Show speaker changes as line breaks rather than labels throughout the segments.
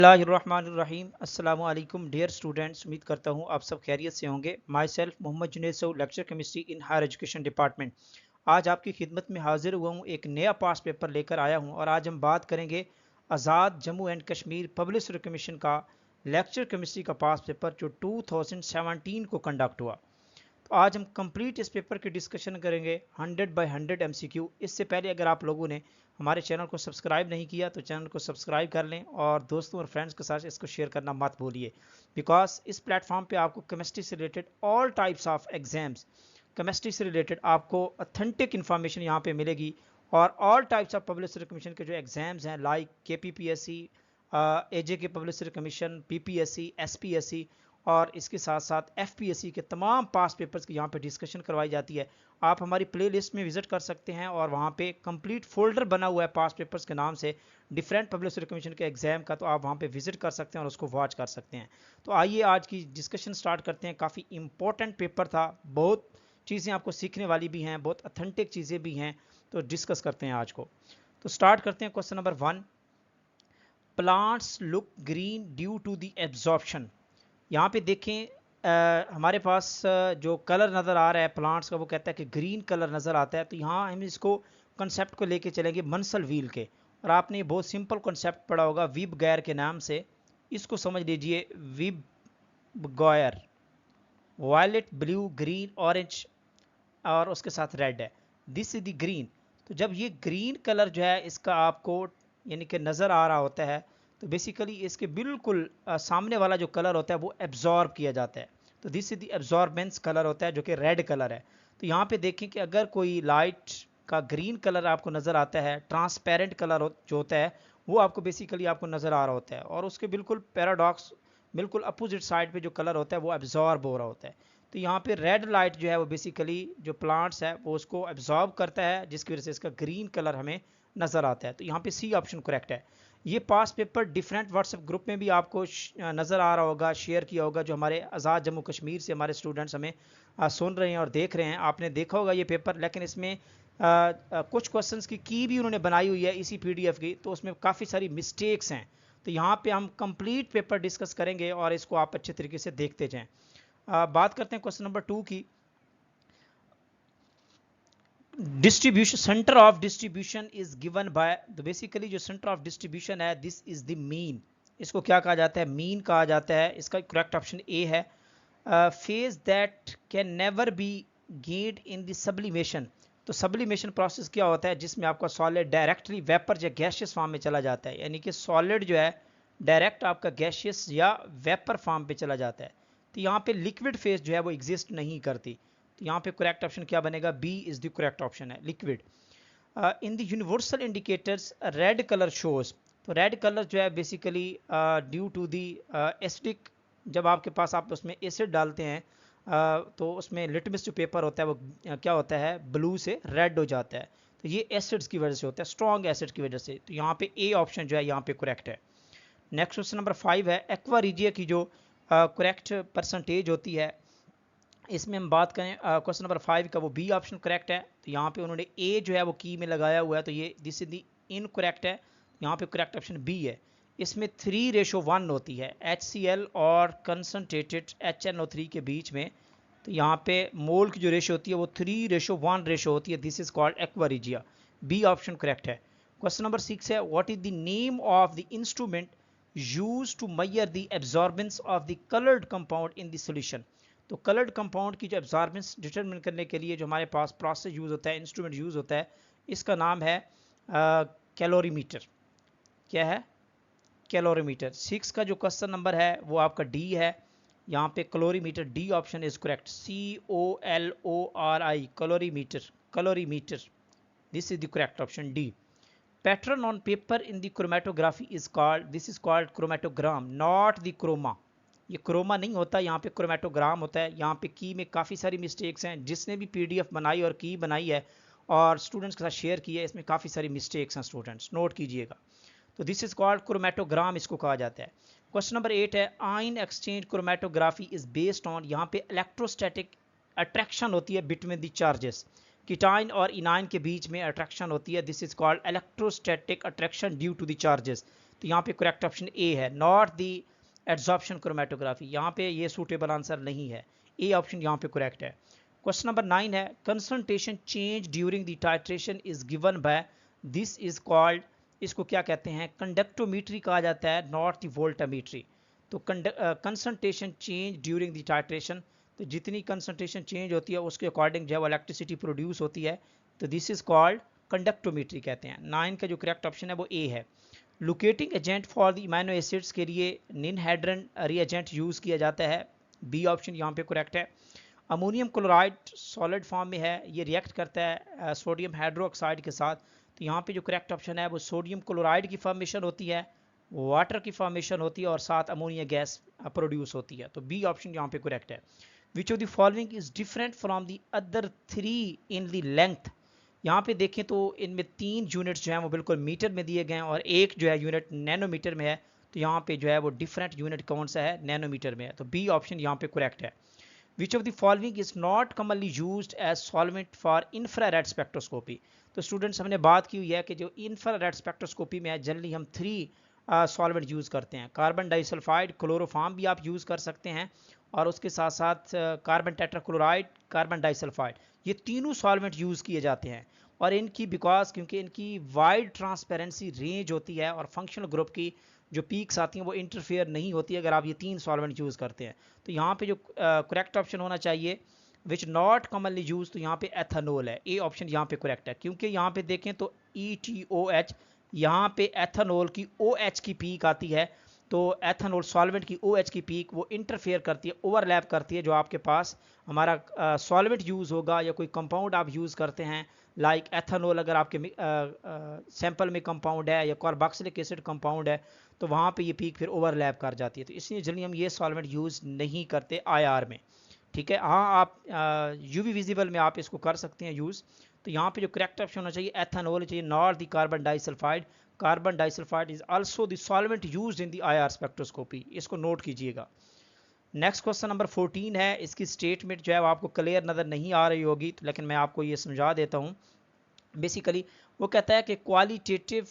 बिस्मिल्लाहिर्रहमानिर्रहीम अस्सलामु अलैकुम डियर स्टूडेंट्स। उम्मीद करता हूँ आप सब खैरियत से होंगे। माई सेल्फ मोहम्मद जुनेद सऊ, lecture chemistry in higher education department. आज आपकी खिदमत में हाजिर हुआ हूँ, एक नया पास पेपर लेकर आया हूँ और आज हम बात करेंगे Azad Jammu and Kashmir public commission का लेक्चर केमिस्ट्री का पास पेपर जो 2017 को कंडक्ट हुआ। तो आज हम कंप्लीट इस पेपर की डिस्कशन करेंगे 100 बाय 100 MCQ। इससे पहले अगर आप लोगों ने हमारे चैनल को सब्सक्राइब नहीं किया तो चैनल को सब्सक्राइब कर लें और दोस्तों और फ्रेंड्स के साथ इसको शेयर करना मत भूलिए, बिकॉज इस प्लेटफॉर्म पे आपको केमिस्ट्री से related all types of exams, chemistry से रिलेटेड आपको ऑथेंटिक इन्फॉर्मेशन यहाँ पे मिलेगी और all types of publisher commission के जो एग्जाम्स हैं like KPPSC, AJK publisher commission, PPSC, SPSC और इसके साथ साथ FPSC के तमाम पास पेपर्स की यहाँ पे डिस्कशन करवाई जाती है। आप हमारी प्लेलिस्ट में विजिट कर सकते हैं और वहाँ पे कंप्लीट फोल्डर बना हुआ है पास पेपर्स के नाम से डिफरेंट पब्लिसर कमीशन के एग्जाम का, तो आप वहाँ पे विजिट कर सकते हैं और उसको वॉच कर सकते हैं। तो आइए आज की डिस्कशन स्टार्ट करते हैं। काफ़ी इंपॉर्टेंट पेपर था, बहुत चीज़ें आपको सीखने वाली भी हैं, बहुत ऑथेंटिक चीज़ें भी हैं, तो डिस्कस करते हैं आज को। तो स्टार्ट करते हैं question number 1। Plants look green due to the absorption. यहाँ पे देखें हमारे पास जो कलर नज़र आ रहा है प्लांट्स का वो कहता है कि ग्रीन कलर नज़र आता है। तो यहाँ हम इसको कंसेप्ट को लेके चलेंगे मन्सल व्हील के, और आपने बहुत सिंपल कंसेप्ट पढ़ा होगा विब गैर के नाम से। इसको समझ लीजिए, विब गॉयर वायलेट ब्लू ग्रीन ऑरेंज और उसके साथ रेड है, दिस इज द ग्रीन। तो जब ये ग्रीन कलर जो है इसका आपको यानी कि नज़र आ रहा होता है तो बेसिकली इसके बिल्कुल सामने वाला जो कलर होता है वो एब्जॉर्ब किया जाता है। तो this is the absorbance colour होता है जो कि रेड कलर है। तो यहाँ पे देखें कि अगर कोई लाइट का ग्रीन कलर आपको नज़र आता है, ट्रांसपेरेंट कलर जो होता है वो आपको बेसिकली आपको नज़र आ रहा होता है, और उसके बिल्कुल पैराडॉक्स बिल्कुल अपोजिट साइड पे जो कलर होता है वो एब्जॉर्ब हो रहा होता है। तो यहाँ पे रेड लाइट जो है वो बेसिकली जो प्लांट्स है वो उसको एब्जॉर्ब करता है, जिसकी वजह से इसका ग्रीन कलर हमें नज़र आता है। तो यहाँ पे सी ऑप्शन करेक्ट है। ये पास पेपर डिफरेंट व्हाट्सएप ग्रुप में भी आपको नज़र आ रहा होगा, शेयर किया होगा। जो हमारे आज़ाद जम्मू कश्मीर से हमारे स्टूडेंट्स हमें सुन रहे हैं और देख रहे हैं, आपने देखा होगा ये पेपर। लेकिन इसमें कुछ क्वेश्चंस की भी उन्होंने बनाई हुई है इसी PDF की, तो उसमें काफ़ी सारी मिस्टेक्स हैं। तो यहाँ पे हम कंप्लीट पेपर डिस्कस करेंगे और इसको आप अच्छे तरीके से देखते जाएं। बात करते हैं क्वेश्चन नंबर 2 की। Distribution, centre of distribution is given by, तो बेसिकली जो सेंटर ऑफ डिस्ट्रीब्यूशन है दिस इज द मीन। इसको क्या कहा जाता है? मीन कहा जाता है। इसका करेक्ट ऑप्शन ए है। Phase that can never be gained in the sublimation. तो सब्लिमेशन प्रोसेस क्या होता है? जिसमें आपका सॉलिड डायरेक्टली वेपर या गैशियस फॉर्म में चला जाता है, यानी कि सॉलिड जो है डायरेक्ट आपका गैशियस या वेपर फॉर्म पे चला जाता है। तो यहाँ पे लिक्विड फेज जो है वो एग्जिस्ट नहीं करती। तो यहाँ पे करेक्ट ऑप्शन क्या बनेगा? B is the correct option है, liquid. In the universal indicators red colour shows. तो रेड कलर जो है basically due to the acidic, जब आपके पास आप उसमें एसिड डालते हैं तो उसमें लिटमस जो पेपर होता है वो क्या होता है? ब्लू से रेड हो जाता है। तो ये एसिड्स की वजह से होता है, स्ट्रॉन्ग एसिड की वजह से। तो यहाँ पे ए ऑप्शन जो है यहाँ पे करेक्ट है। नेक्स्ट क्वेश्चन नंबर 5 है एक्वा रीजिया की जो करेक्ट परसेंटेज होती है। इसमें हम बात करें क्वेश्चन नंबर 5 का, वो बी ऑप्शन करेक्ट है। तो यहाँ पे उन्होंने ए जो है वो की में लगाया हुआ है, तो ये दिस इज दी इनकरेक्ट है। यहाँ पे करेक्ट ऑप्शन बी है। इसमें 3:1 होती है HCl और कंसनट्रेटेड HNO3 के बीच में। तो यहाँ पे मोल की जो रेशो होती है वो 3:1 रेशो होती है। This is called aqua regia. B option correct है। क्वेश्चन नंबर 6 है what is the name of the instrument used to measure the absorbance of the coloured compound in the solution. तो coloured compound की जो absorbance determine करने के लिए जो हमारे पास प्रोसेस यूज होता है, इंस्ट्रूमेंट यूज होता है, इसका नाम है कैलोरीमीटर। क्या है? कैलोरीमीटर। 6 का जो क्वेश्चन नंबर है वो आपका डी है। यहाँ पे calorimeter, D option is correct. COLORI, calorimeter, calorimeter, this is the correct option D. Pattern on paper in the chromatography is called, this is called chromatogram, not the chroma. ये Croma नहीं होता, यहाँ पे chromatogram होता है। यहाँ पे की में काफ़ी सारी मिस्टेक्स हैं। जिसने भी PDF बनाई और की बनाई है और स्टूडेंट्स के साथ शेयर की है, इसमें काफ़ी सारी मिस्टेक्स हैं, स्टूडेंट्स नोट कीजिएगा। तो दिस इज कॉल्ड क्रोमेटोग्राम, इसको कहा जाता है। क्वेश्चन नंबर 8 है ion exchange chromatography is based on, यहाँ पे इलेक्ट्रोस्टैटिक अट्रैक्शन होती है बिटवीन द चार्जेस। कीटाइन और इनाइन के बीच में अट्रैक्शन होती है, this is called electrostatic attraction due to the charges. तो यहाँ पे करेक्ट ऑप्शन ए है, नॉट दी एड्सॉर्प्शन क्रोमेटोग्राफी। यहाँ पे ये सूटेबल आंसर नहीं है, ए ऑप्शन यहाँ पे करेक्ट है। क्वेश्चन नंबर 9 है, concentration change during the titration is given by, this is called, इसको क्या कहते हैं, कंडक्टोमीट्री कहा जाता है, नॉट द वोल्टामीट्री। तो concentration change during the titration, तो जितनी कंसंट्रेशन चेंज होती है उसके अकॉर्डिंग जो है इलेक्ट्रिसिटी प्रोड्यूस होती है, तो दिस इज कॉल्ड कंडक्टोमीट्री कहते हैं। 9 का जो करेक्ट ऑप्शन है वो ए है। Locating agent for the amino acids के लिए निनहेड्रन रिएजेंट यूज किया जाता है, बी ऑप्शन यहाँ पे करेक्ट है। अमोनियम क्लोराइड सॉलिड फॉर्म में है, ये रिएक्ट करता है सोडियम हाइड्रोक्साइड के साथ, तो यहाँ पे जो करेक्ट ऑप्शन है वो सोडियम क्लोराइड की फॉर्मेशन होती है, वाटर की फॉर्मेशन होती है और साथ अमोनिया गैस प्रोड्यूस होती है, तो बी ऑप्शन यहाँ पे करेक्ट है। Which of the following is different from the other 3 in the length, यहाँ पे देखें तो इनमें 3 यूनिट्स जो हैं वो बिल्कुल मीटर में दिए गए हैं और एक जो है यूनिट नैनोमीटर में है, तो यहाँ पे जो है वो डिफरेंट यूनिट कौन सा है, नैनोमीटर में है, तो बी ऑप्शन यहाँ पे करेक्ट है। Which of the following is not commonly used as solvent for infrared spectroscopy, तो स्टूडेंट्स हमने बात की हुई है कि जो इंफ्रारेड स्पेक्ट्रोस्कोपी में है जनरली हम 3 सॉल्वेंट यूज़ करते हैं, कार्बन डाइसल्फाइड, क्लोरोफॉर्म भी आप यूज़ कर सकते हैं और उसके साथ साथ कार्बन टेट्राक्लोराइड, कार्बन डाइसल्फाइड, ये तीनों सॉल्वेंट यूज़ किए जाते हैं और इनकी बिकॉज क्योंकि इनकी वाइड ट्रांसपेरेंसी रेंज होती है और फंक्शनल ग्रुप की जो पीक्स आती हैं वो इंटरफेयर नहीं होती अगर आप ये 3 सॉल्वेंट यूज़ करते हैं, तो यहाँ पे जो करेक्ट ऑप्शन होना चाहिए विच नॉट कॉमनली यूज, तो यहाँ पे एथेनॉल है, ए ऑप्शन यहाँ पे करेक्ट है, क्योंकि यहाँ पे देखें तो ETOH, यहाँ पे एथेनॉल की OH की पीक आती है, तो एथेनॉल सॉल्वेंट की OH की पीक वो इंटरफेयर करती है, ओवरलैप करती है, जो आपके पास हमारा सॉल्वेंट यूज़ होगा या कोई कंपाउंड आप यूज़ करते हैं लाइक एथेनॉल, अगर आपके सैंपल में कंपाउंड है या कार्बोक्सिलिक एसिड कंपाउंड है तो वहाँ पे ये पीक फिर ओवरलैप कर जाती है, तो इसलिए जल्दी हम ये सॉल्वेंट यूज़ नहीं करते IR में, ठीक है। हाँ आप UV विजिबल में आप इसको कर सकते हैं यूज़, तो यहाँ पे जो करेक्ट ऑप्शन होना चाहिए एथेनॉल चाहिए, not the carbon disulphide, carbon disulphide is also the solvent used in the IR spectroscopy, इसको नोट कीजिएगा। नेक्स्ट क्वेश्चन नंबर 14 है, इसकी स्टेटमेंट जो है वो आपको क्लियर नज़र नहीं आ रही होगी, तो लेकिन मैं आपको ये समझा देता हूँ। बेसिकली वो कहता है कि qualitative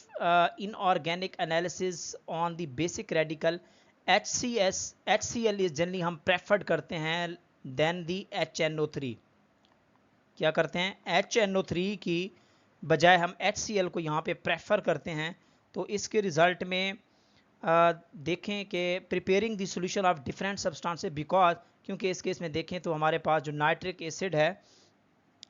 inorganic analysis on the basic radical HCl is generally हम प्रेफर्ड करते हैं देन दी HNO3, क्या करते हैं, HNO3 की बजाय हम HCl को यहाँ पे प्रेफर करते हैं, तो इसके रिजल्ट में देखें कि preparing the solution of different substances, because क्योंकि इस केस में देखें तो हमारे पास जो नाइट्रिक एसिड है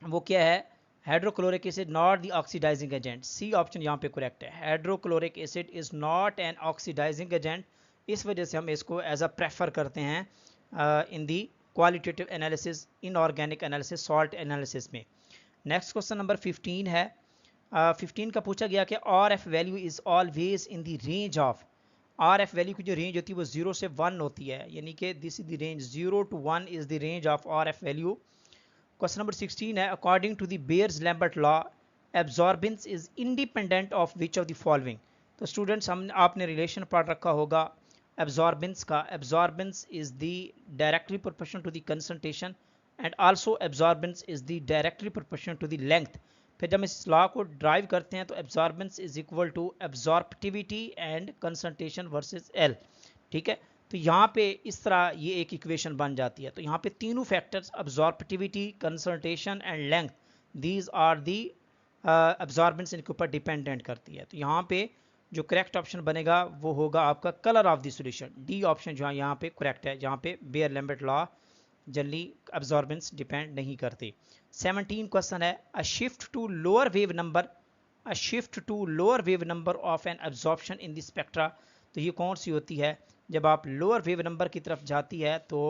वो क्या है, hydrochloric acid, not the oxidising agent, C option यहाँ पे करेक्ट है, hydrochloric acid is not an oxidising agent, इस वजह से हम इसको एज अ प्रेफर करते हैं in the qualitative analysis, inorganic analysis, salt analysis में। नेक्स्ट क्वेश्चन नंबर 15 है, 15 का पूछा गया कि RF value is always in the range of, RF value की जो रेंज होती है वो 0 से 1 होती है, यानी कि this is the range, 0 to 1 is the range of RF value. Question number 16 है, according to the Beer's Lambert law absorbance is independent of which of the following, तो स्टूडेंट्स हम आपने रिलेशन पढ़ रखा होगा एब्जॉर्बेंस का, absorbance is the directly proportional to the concentration and also absorbance is the directly proportional to the length, फिर जब इस लॉ को ड्राइव करते हैं तो absorbance is equal to absorptivity and concentration versus L, ठीक है। तो यहाँ पे इस तरह ये एक इक्वेशन बन जाती है, तो यहाँ पे तीनों factors absorptivity, concentration and length, these are the absorbance इनके ऊपर डिपेंडेंट करती है, तो यहाँ पे जो करेक्ट ऑप्शन बनेगा वो होगा आपका colour of the solution, D option जो है यहाँ पे करेक्ट है, जहाँ पे Beer Lambert law generally absorbance depend नहीं करती। 17 क्वेश्चन है, a shift to lower wave number, a shift to lower wave number of an absorption in the spectra, तो ये कौन सी होती है, जब आप लोअर वेव नंबर की तरफ जाती है तो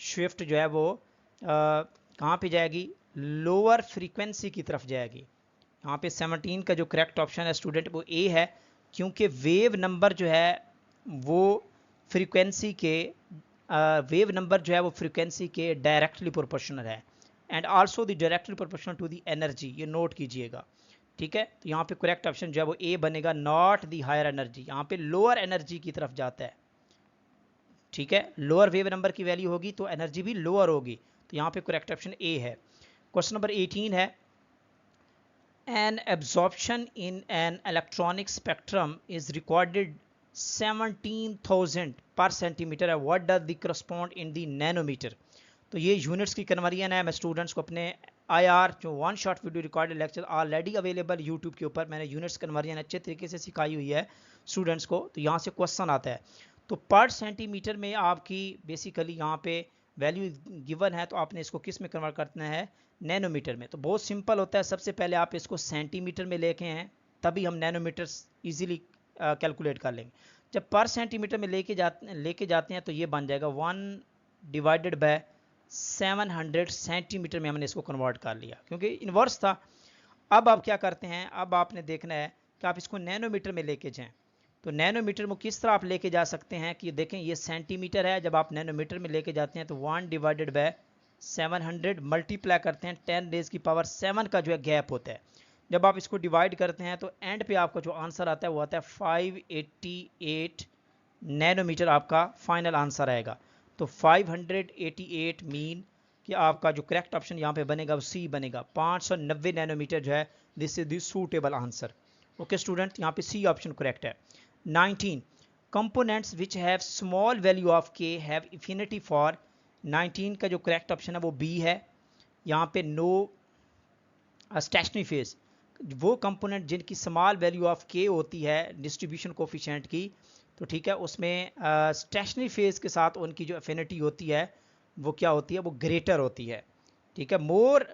शिफ्ट जो है वो कहाँ पे जाएगी, लोअर फ्रीक्वेंसी की तरफ जाएगी। यहाँ पे 17 का जो करेक्ट ऑप्शन है स्टूडेंट वो ए है, क्योंकि वेव नंबर जो है वो फ्रीक्वेंसी के वेव नंबर जो है वो फ्रीक्वेंसी के डायरेक्टली प्रोपोर्शनल है and also the directly proportional to the energy, ये नोट कीजिएगा, ठीक है। तो यहाँ पे करेक्ट ऑप्शन जो है वो ए बनेगा, नॉट द हायर एनर्जी, यहाँ पे लोअर एनर्जी की तरफ जाता है, ठीक है, लोअर वेव नंबर की वैल्यू होगी तो एनर्जी भी लोअर होगी, तो यहाँ पे करेक्ट ऑप्शन ए है। क्वेश्चन नंबर 18 है, an absorption in an electronic spectrum is recorded 17,000 per centimetre है। What does the correspond in the nanometre. तो ये यूनिट्स की कन्वर्जन है। मैं स्टूडेंट्स को अपने IR जो one shot video recorded lecture already available YouTube के ऊपर, मैंने यूनिट्स कन्वर्जन अच्छे तरीके से सिखाई हुई है स्टूडेंट्स को। तो यहाँ से क्वेश्चन आता है, तो पर सेंटीमीटर में आपकी बेसिकली यहाँ पे वैल्यू गिवन है, तो आपने इसको किस में कन्वर्ट करना है, नैनोमीटर में। तो बहुत सिंपल होता है, सबसे पहले आप इसको सेंटीमीटर में लेके हैं, तभी हम नैनोमीटर ईजिली कैलकुलेट कर लेंगे। जब पर सेंटीमीटर में लेके जाते हैं तो ये बन जाएगा 1 डिवाइडेड बाय 700 सेंटीमीटर में हमने इसको कन्वर्ट कर लिया, क्योंकि इन्वर्स था। अब आप क्या करते हैं, अब आपने देखना है कि आप इसको नैनोमीटर में लेके जाएं। तो नैनोमीटर में किस तरह आप लेके जा सकते हैं कि देखें ये सेंटीमीटर है, जब आप नैनोमीटर में लेके जाते हैं तो 1 डिवाइडेड बाय 700 मल्टीप्लाई करते हैं 10 रेज़ की पावर 7 का जो है गैप होता है। जब आप इसको डिवाइड करते हैं तो एंड पे आपका जो आंसर आता है वो आता है 588 नैनोमीटर, आपका फाइनल आंसर आएगा। तो 588 मीन कि आपका जो करेक्ट ऑप्शन यहाँ पे बनेगा वो सी बनेगा, 590 नैनोमीटर जो है, this is the suitable answer. Okay student, यहाँ पे सी ऑप्शन करेक्ट है। 19 components which have small value of के हैव इन्फिनिटी फॉर। 19 का जो करेक्ट ऑप्शन है वो बी है। यहाँ पे नो स्टेशनरी फेज, वो कंपोनेंट जिनकी स्मॉल वैल्यू ऑफ के होती है डिस्ट्रीब्यूशन कोफिशिएंट की, तो ठीक है, उसमें स्टेशनरी फेज के साथ उनकी जो एफिनिटी होती है वो क्या होती है, वो ग्रेटर होती है। ठीक है, more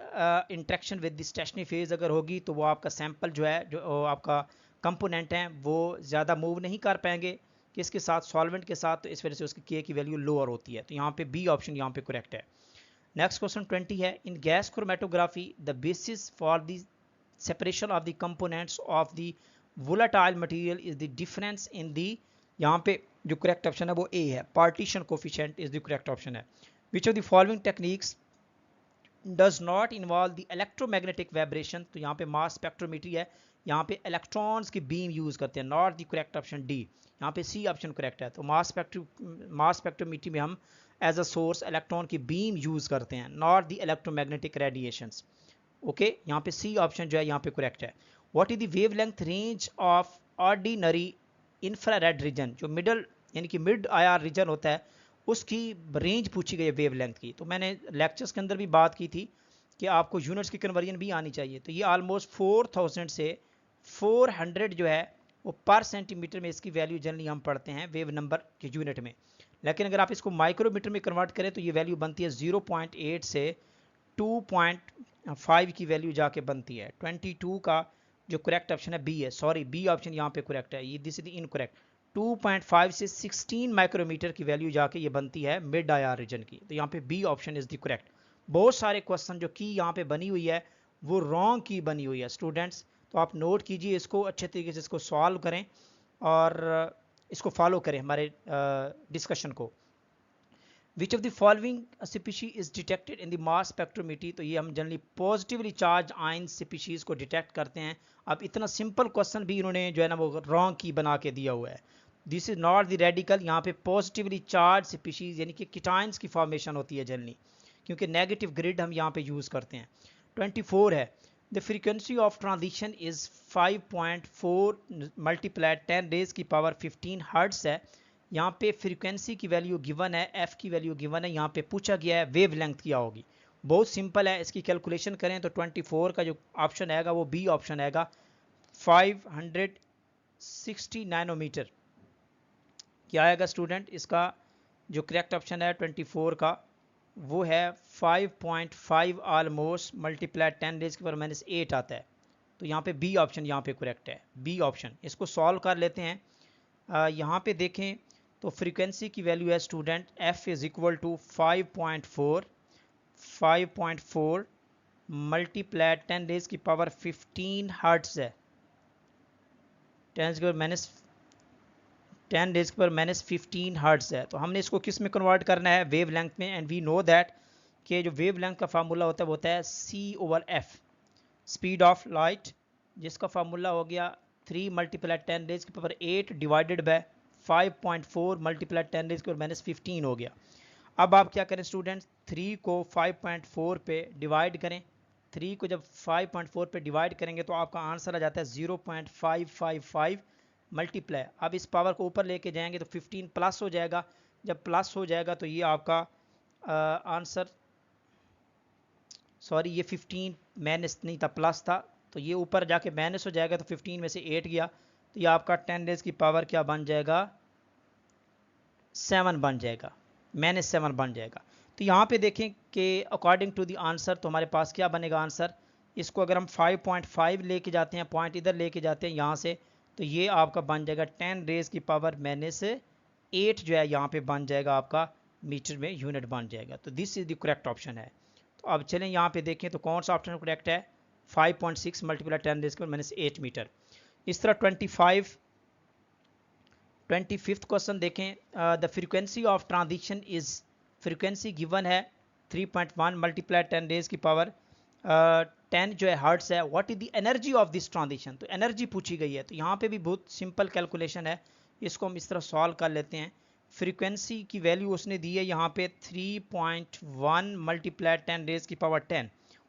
interaction with the stationary phase अगर होगी तो वो आपका सैंपल जो है, जो आपका कंपोनेंट है, वो ज़्यादा मूव नहीं कर पाएंगे किसके साथ, सॉल्वेंट के साथ, तो इस वजह से उसकी के की वैल्यू लोअर होती है। तो यहाँ पे बी ऑप्शन यहाँ पे करेक्ट है। नेक्स्ट क्वेश्चन 20 है, in gas chromatography the basis for the separation of the components of the volatile material is the difference in the, यहाँ पे जो करेक्ट ऑप्शन है वो ए है, partition coefficient is the correct option है। Which of the following techniques does not involve the electromagnetic vibration. तो यहाँ पे मास स्पेक्ट्रोमीट्री है, यहाँ पे इलेक्ट्रॉन्स की बीम यूज करते हैं, not the correct option D. यहाँ पे सी ऑप्शन करेक्ट है। तो मास स्पेक्ट्रोमीट्री में हम एज अ सोर्स इलेक्ट्रॉन की बीम यूज करते हैं, not the electromagnetic radiations. Okay, यहाँ पे सी ऑप्शन जो है यहाँ पे करेक्ट है। What is the wavelength range of ordinary infrared reason, जो मिडल यानी कि मिड IR रीजन होता है, उसकी रेंज पूछी गई है वेवलेंथ की। तो मैंने लेक्चर्स के अंदर भी बात की थी कि आपको यूनिट्स की कन्वर्जन भी आनी चाहिए। तो ये ऑलमोस्ट 4000 से 400 जो है वो पर सेंटीमीटर में इसकी वैल्यू जनरली हम पढ़ते हैं वेव नंबर के यूनिट में। लेकिन अगर आप इसको माइक्रोमीटर में कन्वर्ट करें तो ये वैल्यू बनती है 0.8 से 2.5 की वैल्यू जाके बनती है। 22 का जो करेक्ट ऑप्शन है बी है, सॉरी बी ऑप्शन यहाँ पे करेक्ट है, ये दिस इज इनकरेक्ट। 2.5 से 16 माइक्रोमीटर की वैल्यू जाके ये बनती है मिड IR रीजन की। तो यहाँ पे B option is the correct. बहुत सारे क्वेश्चन जो की यहाँ पे बनी हुई है वो रॉन्ग की बनी हुई है स्टूडेंट्स, तो आप नोट कीजिए इसको, अच्छे तरीके से इसको सॉल्व करें और इसको फॉलो करें हमारे डिस्कशन को। विच of the following species is detected in the mass spectrometry. तो ये हम generally positively charge ion species को डिटेक्ट करते हैं। अब इतना सिंपल क्वेश्चन भी इन्होंने जो है ना वो रॉन्ग की बना के दिया हुआ है। This is not the radical, यहाँ पे पॉजिटिवली चार्ज स्पीशीज यानी कि कीटाइंस की फॉर्मेशन होती है जनरली, क्योंकि नेगेटिव ग्रिड हम यहाँ पे यूज करते हैं। 24 है, the frequency of transition is 5.4 multiply 10 raise की पावर 15 हर्ट्ज है। यहाँ पे फ्रीक्वेंसी की वैल्यू गिवन है, एफ की वैल्यू गिवन है, यहाँ पे पूछा गया है वेव लेंथ क्या होगी। बहुत सिंपल है, इसकी कैलकुलेशन करें तो 24 का जो ऑप्शन आएगा वो बी ऑप्शन आएगा, 560 नैनोमीटर। क्या आएगा स्टूडेंट, इसका जो करेक्ट ऑप्शन है 24 का वो है 5.5 ऑलमोस्ट मल्टीप्लाई 10 रेज की पावर -8 आता है। तो यहाँ पे बी ऑप्शन यहाँ पे करेक्ट है, बी ऑप्शन। इसको सॉल्व कर लेते हैं। यहाँ पे देखें तो फ्रीक्वेंसी की वैल्यू है student F is equal to 5.4 multiply 10 raise की पावर 15 हर्ट्ज है, 10 की पावर -15 हर्ट्ज है। तो हमने इसको किस में कन्वर्ट करना है, वेव लेंथ में। एंड वी नो दैट कि जो वेव लेंथ का फार्मूला होता है वो होता है C/F, स्पीड ऑफ लाइट, जिसका फार्मूला हो गया 3 मल्टीप्लाई 10 रेज की power 8 divided by 5.4 multiply 10 raise की पावर -15 हो गया। अब आप क्या करें स्टूडेंट्स, 3 को 5.4 पे डिवाइड करें। 3 को जब 5.4 पे डिवाइड करेंगे तो आपका आंसर आ जाता है 0.555 मल्टीप्लाई, अब इस पावर को ऊपर लेके जाएंगे तो 15 प्लस हो जाएगा। जब प्लस हो जाएगा तो ये आपका आंसर, सॉरी ये 15 माइनस नहीं था प्लस था, तो ये ऊपर जाके माइनस हो जाएगा तो 15 में से 8 गया, तो ये आपका 10 रेज की पावर क्या बन जाएगा, 7 बन जाएगा, -7 बन जाएगा। तो यहाँ पे देखें कि अकॉर्डिंग टू द आंसर तो हमारे पास क्या बनेगा आंसर, इसको अगर हम 5.5 लेके जाते हैं, पॉइंट इधर लेके जाते हैं यहाँ से, तो ये आपका बन जाएगा 10 रेज की पावर -8 जो है यहाँ पे बन जाएगा आपका मीटर में यूनिट बन जाएगा। तो this is the correct option है। तो अब चलें यहाँ पे देखें तो कौन सा ऑप्शन करेक्ट है, 5.6 मल्टीप्लाई 10 रेज की पावर -8 मीटर। इस तरह 25th क्वेश्चन देखें, the frequency of transition is, frequency given है 3.1 मल्टीप्लाई 10 रेज की पावर 10 जो है हर्ट्स है, what is the energy of this transition, तो एनर्जी पूछी गई है। तो यहाँ पे भी बहुत सिंपल कैलकुलेशन है, इसको हम इस तरह सॉल्व कर लेते हैं। फ्रीक्वेंसी की वैल्यू उसने दी है यहाँ पे 3.1 मल्टीप्लाई 10 रेज की पावर 10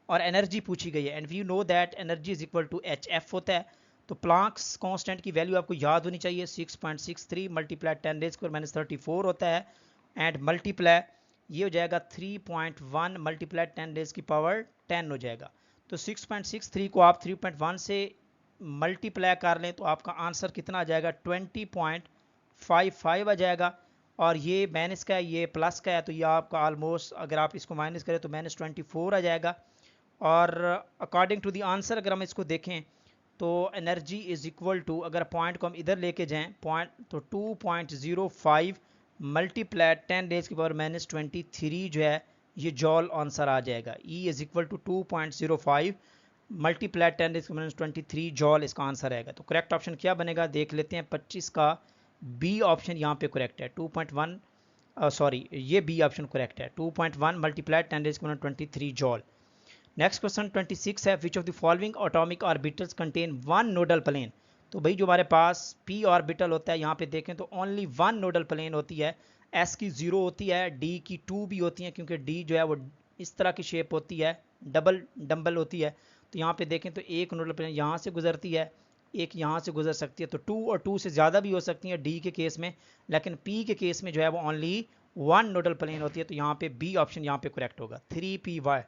और एनर्जी पूछी गई है, and we know that energy is equal to HF होता है। तो प्लांक्स कांस्टेंट की वैल्यू आपको याद होनी चाहिए, 6.63 मल्टीप्लाई 10 रेज की पावर -34 होता है, एंड मल्टीप्लाई ये हो जाएगा 3.1 मल्टीप्लाई 10 रेज की पावर 10 हो जाएगा। तो 6.63 को आप 3.1 से मल्टीप्लाई कर लें तो आपका आंसर कितना आ जाएगा, 20.55 आ जाएगा। और ये माइनस का है, ये प्लस का है, तो ये आपका ऑलमोस्ट अगर आप इसको माइनस करें तो -24 आ जाएगा। और अकॉर्डिंग टू द आंसर अगर हम इसको देखें तो एनर्जी इज इक्वल टू, अगर पॉइंट को हम इधर लेके जाएं पॉइंट, तो 2.05 मल्टीप्लाई 10 रेज की पावर -23 जो है ये जॉल आंसर आ जाएगा। E is equal to 2.05 multiply 10 raise की पावर -23 जॉल इसका आंसर आएगा। तो करेक्ट ऑप्शन क्या बनेगा देख लेते हैं, 25 का बी ऑप्शन यहाँ पे करेक्ट है, 2.1 सॉरी ये बी ऑप्शन करेक्ट है, 2.1 मल्टीप्लाई 10 रेज की पावर 23 जॉल। नेक्स्ट क्वेश्चन 26 है, which of the following atomic orbitals contain one nodal plane. तो भाई जो हमारे पास p ऑर्बिटल होता है यहाँ पे देखें तो ओनली वन नोडल प्लेन होती है, s की 0 होती है, d की 2 भी होती है, क्योंकि d जो है वो इस तरह की शेप होती है, डबल डम्बल होती है। तो यहाँ पे देखें तो एक नोडल प्लेन यहाँ से गुजरती है, एक यहाँ से गुजर सकती है, तो 2 और 2 से ज़्यादा भी हो सकती है d के केस में, लेकिन p के केस में जो है वो ओनली वन नोडल प्लेन होती है। तो यहाँ पे बी ऑप्शन यहाँ पे करेक्ट होगा, 3py।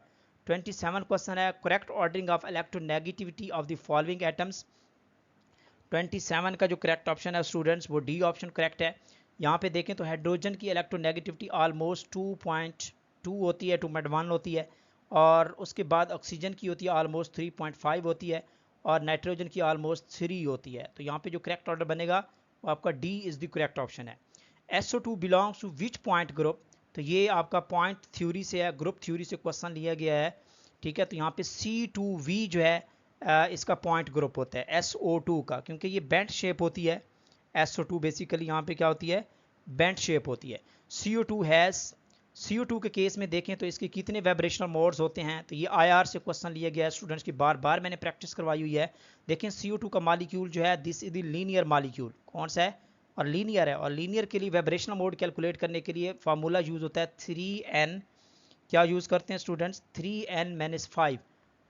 27 क्वेश्चन है, correct ordering of electronegativity of the following atoms. 27 का जो करेक्ट ऑप्शन है स्टूडेंट्स वो डी ऑप्शन करेक्ट है। यहाँ पे देखें तो हाइड्रोजन की इलेक्ट्रोनेगेटिविटी ऑलमोस्ट 2.2 होती है, 2.1 होती है, और उसके बाद ऑक्सीजन की होती है ऑलमोस्ट 3.5 होती है, और नाइट्रोजन की ऑलमोस्ट 3 होती है। तो यहाँ पे जो करेक्ट ऑर्डर बनेगा वो आपका D is the correct option है। SO2 belongs to which point group, तो ये आपका पॉइंट थ्योरी से है, ग्रुप थ्योरी से क्वेश्चन लिया गया है, ठीक है। तो यहाँ पे C2V जो है इसका पॉइंट ग्रुप होता है SO2 का, क्योंकि ये बेंट शेप होती है। SO2 बेसिकली यहाँ पे क्या होती है, बेंट शेप होती है। CO2 के केस में देखें तो इसके कितने वाइब्रेशनल मोड्स होते हैं, तो ये IR से क्वेश्चन लिया गया है स्टूडेंट्स की, बार बार मैंने प्रैक्टिस करवाई हुई है। देखें CO2 का मॉलिक्यूल जो है this is the linear molecule, कौन सा है, और लीनियर है, और लीनियर के लिए वाइब्रेशनल मोड कैलकुलेट करने के लिए फार्मूला यूज होता है 3n, क्या यूज करते हैं स्टूडेंट्स, 3n-5।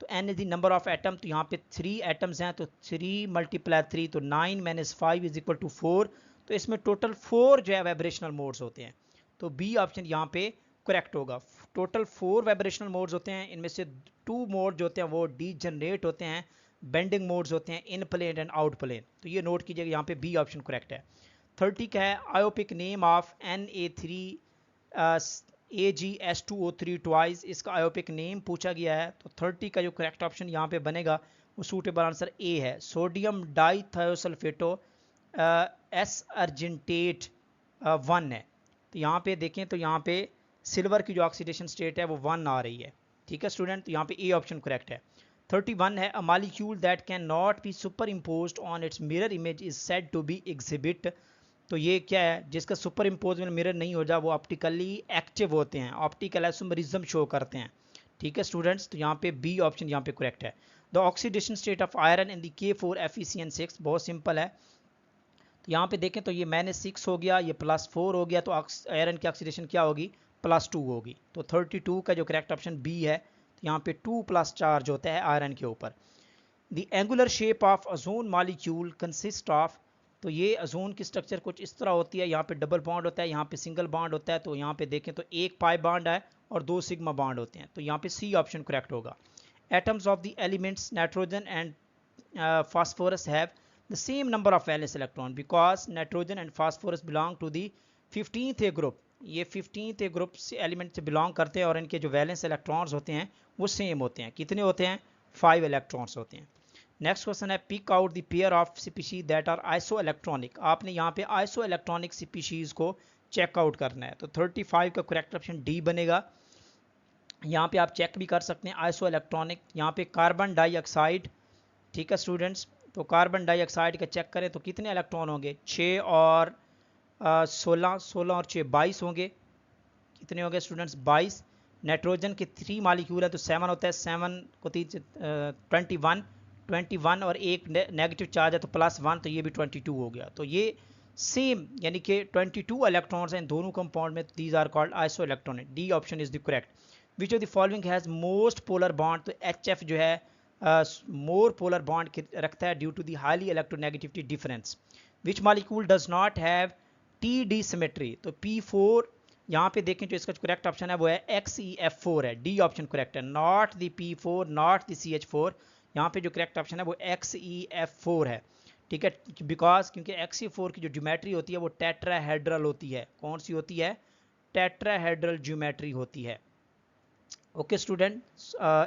तो n is the number of atom, तो यहाँ पे 3 एटम्स हैं, तो 3 × 3 तो 9-5 इज इक्वल टू 4। तो इसमें टोटल 4 जो है वाइब्रेशनल मोड्स होते हैं। तो बी ऑप्शन यहाँ पे करेक्ट होगा। टोटल 4 वाइब्रेशनल मोड्स होते हैं, इनमें से 2 मोड जो होते हैं वो डीजनरेट होते हैं, बेंडिंग मोड्स होते हैं, इन प्लेन एंड आउट प्लेन। तो ये नोट कीजिएगा, यहाँ पे बी ऑप्शन करेक्ट है। 30 का है, IUPAC name of Na3AgS2O3 twice, इसका आयोपिक नेम पूछा गया है। तो 30 का जो करेक्ट ऑप्शन यहाँ पे बनेगा वो सूटेबल आंसर ए है, सोडियम डाइथायोसल्फेटो एस अर्जेंटेट 1 है। तो यहाँ पे देखें तो यहाँ पे सिल्वर की जो ऑक्सीडेशन स्टेट है वो 1 आ रही है, ठीक है स्टूडेंट। तो यहाँ पे ए ऑप्शन करेक्ट है। 31 है, a molecule that can not be super imposed on its mirror image is said to be exhibit. तो ये क्या है, जिसका सुपर इम्पोज में मिरर नहीं हो जा वो ऑप्टिकली एक्टिव होते हैं, ऑप्टिकल आइसोमेरिज्म शो करते हैं, ठीक है स्टूडेंट्स। तो यहाँ पे बी ऑप्शन यहाँ पे करेक्ट है। The oxidation state of iron in the K4FeCN6, बहुत सिंपल है। तो यहाँ पे देखें तो ये -6 हो गया, ये +4 हो गया, तो आयरन की ऑक्सीडेशन क्या होगी, +2 होगी। तो 32 का जो करेक्ट ऑप्शन बी है। तो यहाँ पे 2+ चार्ज होता है आयरन के ऊपर। The angular shape of ozone molecule consist of, तो ये ओजोन की स्ट्रक्चर कुछ इस तरह होती है, यहाँ पे डबल बॉन्ड होता है, यहाँ पे सिंगल बॉन्ड होता है। तो यहाँ पे देखें तो एक पाई बॉन्ड है और 2 सिग्मा बॉन्ड होते हैं। तो यहाँ पे सी ऑप्शन करेक्ट होगा। Atoms of the elements nitrogen and phosphorus have the same number of valence electron because nitrogen and phosphorus belong to the 15th A group। ये 15th A group से element से belong करते हैं और इनके जो valence electrons होते हैं वो सेम होते हैं। कितने होते हैं? 5 इलेक्ट्रॉन्स होते हैं। नेक्स्ट क्वेश्चन है pick out the pair of species that are iso electronic. आपने यहाँ पे आइसो इलेक्ट्रॉनिक स्पीशीज को चेकआउट करना है। तो 35 का करेक्ट ऑप्शन डी बनेगा। यहाँ पे आप चेक भी कर सकते हैं आइसो इलेक्ट्रॉनिक। यहाँ पे कार्बन डाइऑक्साइड, ठीक है स्टूडेंट्स, तो कार्बन डाइऑक्साइड का चेक करें तो कितने इलेक्ट्रॉन होंगे? 6 और 16, 16 और 6 22 होंगे। कितने हो गए स्टूडेंट्स? 22। नाइट्रोजन के 3 मालिक्यूल है तो 7 होता है, 7 को 21, 21 और एक नेगेटिव चार्ज है तो +1, तो ये भी 22 हो गया। तो ये सेम यानी कि 22 इलेक्ट्रॉन्स हैं इन दोनों कंपाउंड में। These are called iso electronic. D option is the correct. Which of the following has most polar bond? तो HF जो है मोर पोलर बॉन्ड रखता है due to the highly electronegativity difference. Which molecule does not have TD symmetry? तो P4 यहाँ पे देखें जो इसका करेक्ट ऑप्शन है वो है XeF4 है। डी ऑप्शन करेक्ट है, not the P4 not the CH4। यहाँ पे जो करेक्ट ऑप्शन है वो XeF4 है, ठीक है, बिकॉज क्योंकि XeF4 की जो ज्योमेट्री होती है वो टेट्राहेड्रल होती है। कौन सी होती है? टेट्राहेड्रल ज्योमेट्री होती है। ओके स्टूडेंट,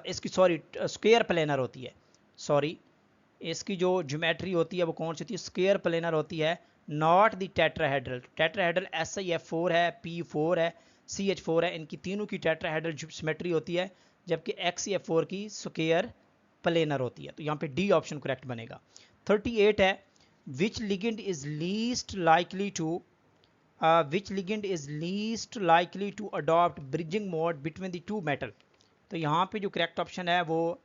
इसकी सॉरी स्क्वायर प्लेनर होती है। सॉरी, इसकी जो ज्योमेट्री होती है वो कौन सी होती है? स्क्वायर प्लेनर होती है, not the tetrahedral. Tetrahedral SiF4 है, P4 है, CH4 है। इनकी तीनों की टेट्राहेड्रल ज्योमेट्री होती है, जबकि XeF4 की स्क्वायर प्लेनर होती है। तो यहाँ पे डी ऑप्शन करेक्ट बनेगा। 38 है which ligand is least likely to which ligand is least likely to adopt bridging mode between the two metal? तो यहाँ पे जो करेक्ट ऑप्शन है वो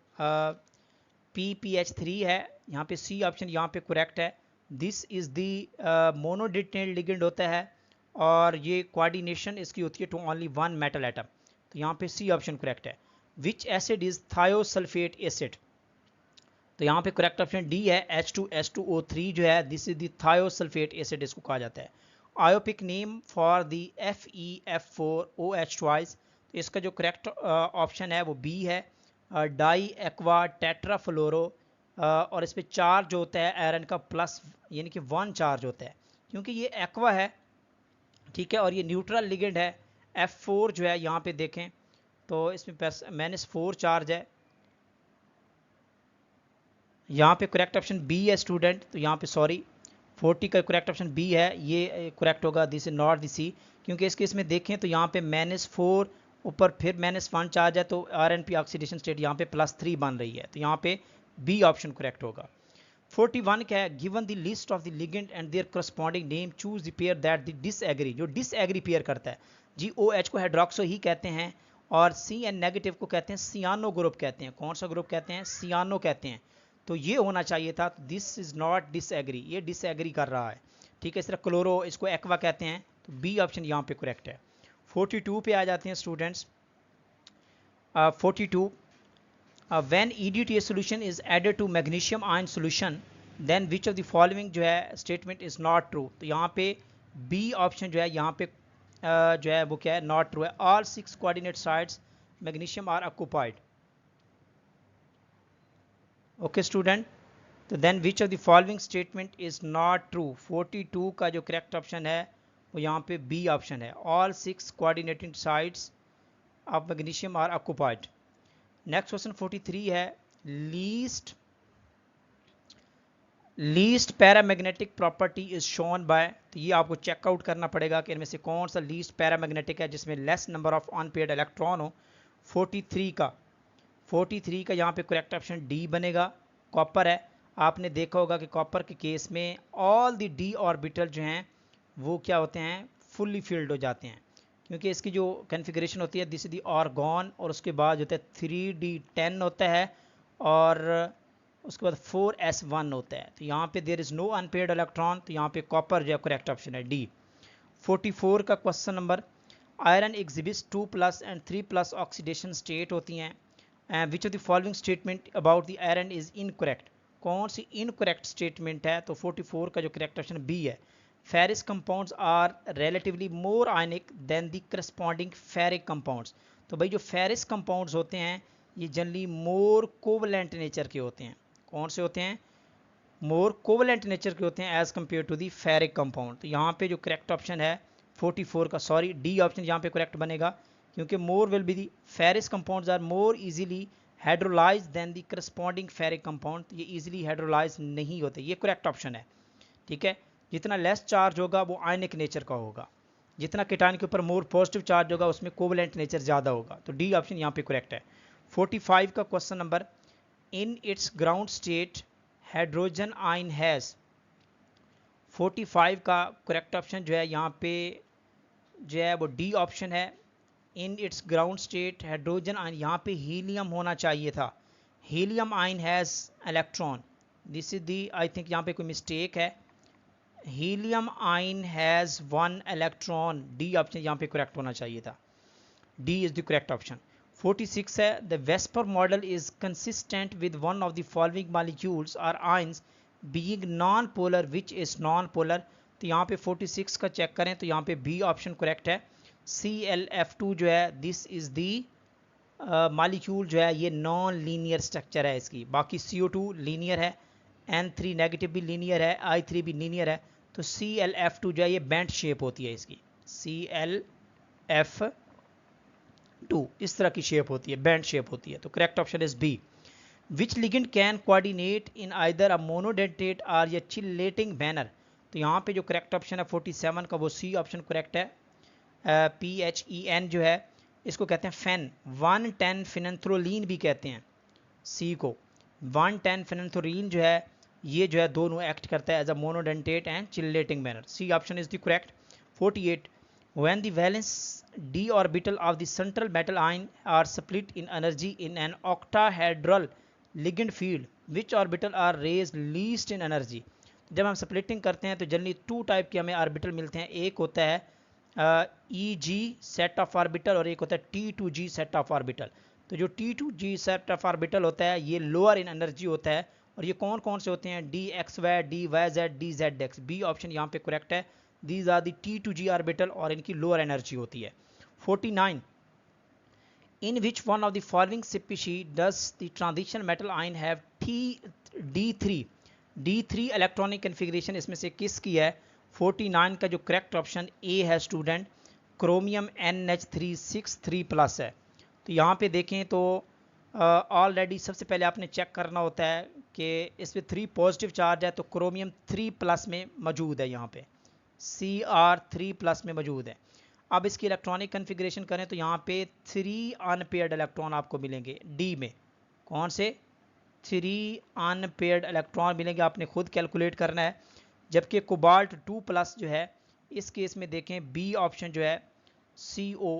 PPH3 है। यहाँ पे सी ऑप्शन यहाँ पे करेक्ट है। This is the monodentate ligand होता है और ये कोऑर्डिनेशन इसकी होती है to only one metal atom. तो यहाँ पे सी ऑप्शन करेक्ट है। Which acid is thiosulphate acid? तो यहाँ पे करेक्ट ऑप्शन डी है, H2SO3 जो है this is the thiosulfate acid इसको कहा जाता है। IUPAC name for the FeF4OH twice? तो इसका जो करेक्ट ऑप्शन है वो बी है, डाई एक्वा टेट्राफ्लोरो। और इस पर चार्ज होता है आयरन का प्लस यानी कि 1 चार्ज होता है, क्योंकि ये एक्वा है, ठीक है, और ये न्यूट्रल लिगेंड है। F4 जो है यहाँ पे देखें तो इसमें -4 चार्ज है। यहाँ पे करेक्ट ऑप्शन बी है स्टूडेंट। तो यहाँ पे सॉरी 40 का करेक्ट ऑप्शन बी है, ये करेक्ट होगा। दिस इज नॉट द सी, क्योंकि इसके इसमें देखें तो यहाँ पे -4 ऊपर फिर -1 चार्ज है, तो RnP ऑक्सीडेशन स्टेट यहाँ पे +3 बन रही है। तो यहाँ पे बी ऑप्शन करेक्ट होगा। 41 क्या है? Given the list of the ligand and their corresponding name choose the pair that the disagree. जो डिसएग्री पेयर करता है, GOH को हाइड्रोक्सो ही कहते हैं और CN नेगेटिव को कहते हैं सियानो ग्रुप कहते हैं। कौन सा ग्रुप कहते हैं? सियानो कहते हैं। तो ये होना चाहिए था, दिस इज नॉट डिसएग्री, ये डिसएग्री कर रहा है, ठीक है। इस तरह क्लोरो, इसको एक्वा कहते हैं। तो बी ऑप्शन यहाँ पे करेक्ट है। 42 पे आ जाते हैं students. 42 when EDTA solution is added to magnesium ion solution then which of the following जो है स्टेटमेंट इज नॉट ट्रू? तो यहाँ पे बी ऑप्शन जो है यहाँ पे जो है वो क्या है? नॉट ट्रू है। All 6 coordinate sides magnesium are occupied. Okay student, तो then which of the following statement is not true? 42 का जो करेक्ट ऑप्शन है वो यहाँ पे बी ऑप्शन है, all 6 coordinating sides of magnesium are occupied. Next question 43 है least paramagnetic property is shown by. तो ये आपको चेकआउट करना पड़ेगा कि इनमें से कौन सा लीस्ट पैरामैग्नेटिक है जिसमें less number of unpaired electron हो। 43 का यहाँ पे करेक्ट ऑप्शन डी बनेगा, कॉपर है। आपने देखा होगा कि कॉपर के केस में ऑल द डी ऑर्बिटल जो हैं वो क्या होते हैं? फुल्ली फिल्ड हो जाते हैं, क्योंकि इसकी जो कॉन्फ़िगरेशन होती है दिस इज द आर्गॉन, और उसके बाद होता है 3D10 होता है और उसके बाद 4s1 होता है। तो यहाँ पे there is no unpaired electron, तो यहाँ पे कॉपर जो करेक्ट ऑप्शन है डी। 44 का question number, iron exhibits 2+ and 3+ oxidation state होती हैं। Which of the following statement about the iron is incorrect? कौन सी इनकरेक्ट स्टेटमेंट है? तो 44 का जो करेक्ट ऑप्शन बी है। Ferrous compounds are relatively more ionic than the corresponding ferric compounds. तो भाई जो फेरिस कंपाउंड्स होते हैं ये जनरली मोर कोवलेंट नेचर के होते हैं। कौन से होते हैं? मोर कोवलेंट नेचर के होते हैं as compare to the ferric compound. तो यहाँ पे जो करेक्ट ऑप्शन है 44 का, सॉरी डी ऑप्शन यहाँ पे करेक्ट बनेगा, क्योंकि more will be the ferrous compounds are more easily hydrolyse than the corresponding ferric compound. ये इजीली हाइड्रोलाइज नहीं होते, ये करेक्ट ऑप्शन है। ठीक है, जितना लेस चार्ज होगा वो आयनिक नेचर का होगा, जितना कीटाणु के ऊपर मोर पॉजिटिव चार्ज होगा उसमें कोवलेंट नेचर ज़्यादा होगा। तो डी ऑप्शन यहाँ पे करेक्ट है। 45 का question number, in its ground state hydrogen ion has. 45 का करेक्ट ऑप्शन जो है यहाँ पे जो है वो डी ऑप्शन है। In its ground state hydrogen ion, यहाँ पे हीलियम होना चाहिए था। Helium ion has electron, this is the, I think यहाँ पे कोई मिस्टेक है। Helium ion has 1 electron, D option यहाँ पे करेक्ट होना चाहिए था। D is the correct option. 46 है, the VSEPR model is consistent with one of the following molecules are ions being non polar, which is non polar. तो यहाँ पे 46 का चेक करें तो यहाँ पे बी ऑप्शन करेक्ट है। ClF2 जो है दिस इज दी मॉलिक्यूल जो है ये नॉन लीनियर स्ट्रक्चर है इसकी, बाकी CO2 लीनियर है, N3 नेगेटिव भी लीनियर है, I3 भी लीनियर है। तो ClF2 जो है ये बेंट शेप होती है इसकी, ClF2 इस तरह की शेप होती है, बेंट शेप होती है। तो correct option is B. Which ligand can coordinate in either a monodentate और या चिलेटिंग मैनर। तो यहाँ पे जो करेक्ट ऑप्शन है 47 का वो सी ऑप्शन करेक्ट है। PHEN जो है इसको कहते हैं फेन, 110 फिनेंथ्रोलीन भी कहते हैं सी को। 110 फिनेंथ्रोलीन जो है ये जो है दोनों एक्ट करता है as a monodentate and chelating manner. C option is the correct. 48 when the valence d orbital of the central metal ion are split in energy in an octahedral ligand field, which orbital are raised least in energy। जब हम splitting करते हैं तो generally 2 type के हमें orbital मिलते हैं, एक होता है EG सेट ऑफ ऑर्बिटल और एक होता है T2G सेट ऑफ ऑर्बिटल। तो जो T2G सेट ऑफ ऑर्बिटल होता है ये लोअर इन एनर्जी होता है, और ये कौन कौन से होते हैं? DXY, DYZ, DZX। B option यहाँ पे करेक्ट है। These are the T2G orbital और इनकी लोअर एनर्जी होती है। 49 in which one of the following species does the transition metal ion have D3 electronic configuration इसमें से किसकी है? 49 का जो करेक्ट ऑप्शन ए है स्टूडेंट, क्रोमियम NH363+ है। तो यहाँ पे देखें तो ऑलरेडी सबसे पहले आपने चेक करना होता है कि इस पर 3 पॉजिटिव चार्ज है, तो क्रोमियम 3+ में मौजूद है, यहाँ पे Cr3+ में मौजूद है। अब इसकी इलेक्ट्रॉनिक कन्फिग्रेशन करें तो यहाँ पे 3 अनपेयर्ड इलेक्ट्रॉन आपको मिलेंगे डी में। कौन से? 3 अनपेयर्ड इलेक्ट्रॉन मिलेंगे, आपने खुद कैलकुलेट करना है। जबकि कोबाल्ट 2+ जो है इस केस में देखें बी ऑप्शन जो है CO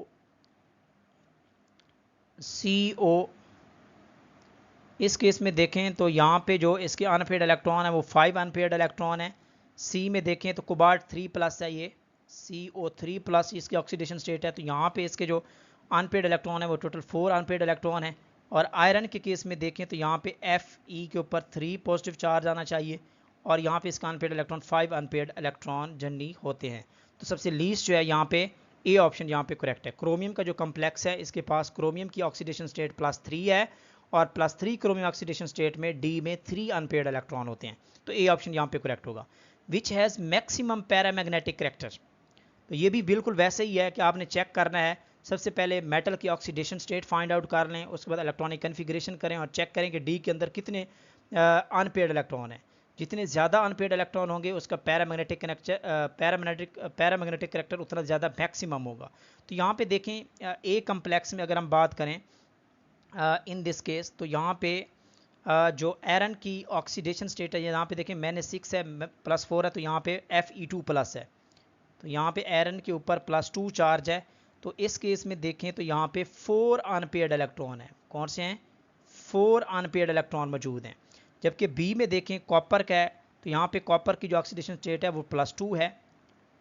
इस केस में देखें तो यहाँ पे जो इसके अनपेयर्ड इलेक्ट्रॉन है वो 5 अनपेयर्ड इलेक्ट्रॉन है। सी में देखें तो कोबाल्ट 3+ है, ये CO3+ इसकी ऑक्सीडेशन स्टेट है। तो यहाँ पे इसके जो अनपेयर्ड इलेक्ट्रॉन है वो टोटल 4 अनपेयर्ड इलेक्ट्रॉन है। और आयरन के केस में देखें तो यहाँ पे Fe के ऊपर 3 पॉजिटिव चार्ज आना चाहिए, और यहाँ पे इसका unpaired electron 5 unpaired electron generally होते हैं। तो सबसे लीस्ट जो है यहाँ पे ए ऑप्शन यहाँ पे करेक्ट है। क्रोमियम का जो कम्प्लेक्स है इसके पास क्रोमियम की ऑक्सीडेशन स्टेट +3 है, और +3 क्रोमियम ऑक्सीडेशन स्टेट में डी में 3 अनपेयर्ड इलेक्ट्रॉन होते हैं। तो ए ऑप्शन यहाँ पे करेक्ट होगा। Which has maximum paramagnetic character. तो ये भी बिल्कुल वैसे ही है कि आपने चेक करना है, सबसे पहले मेटल की ऑक्सीडेशन स्टेट फाइंड आउट कर लें, उसके बाद इलेक्ट्रॉनिक कन्फिग्रेशन करें और चेक करें कि डी के अंदर कितने अनपेयर्ड इलेक्ट्रॉन हैं। जितने ज़्यादा अनपेयर्ड इलेक्ट्रॉन होंगे उसका पैरामैग्नेटिक करेक्टर उतना ज़्यादा मैक्सिमम होगा। तो यहाँ पे देखें ए कम्प्लेक्स में अगर हम बात करें इन दिस केस, तो यहाँ पे जो आयरन की ऑक्सीडेशन स्टेट है यहाँ पे देखें -6 है, +4 है, तो यहाँ पे Fe2+ है। तो यहाँ पे आयरन के ऊपर +2 चार्ज है। तो इस केस में देखें तो यहाँ पे 4 अनपेयर्ड इलेक्ट्रॉन है। कौन से हैं? 4 अनपेयर्ड इलेक्ट्रॉन मौजूद हैं। जबकि बी में देखें कॉपर का है, तो यहाँ पे कॉपर की जो ऑक्सीडेशन स्टेट है वो +2 है,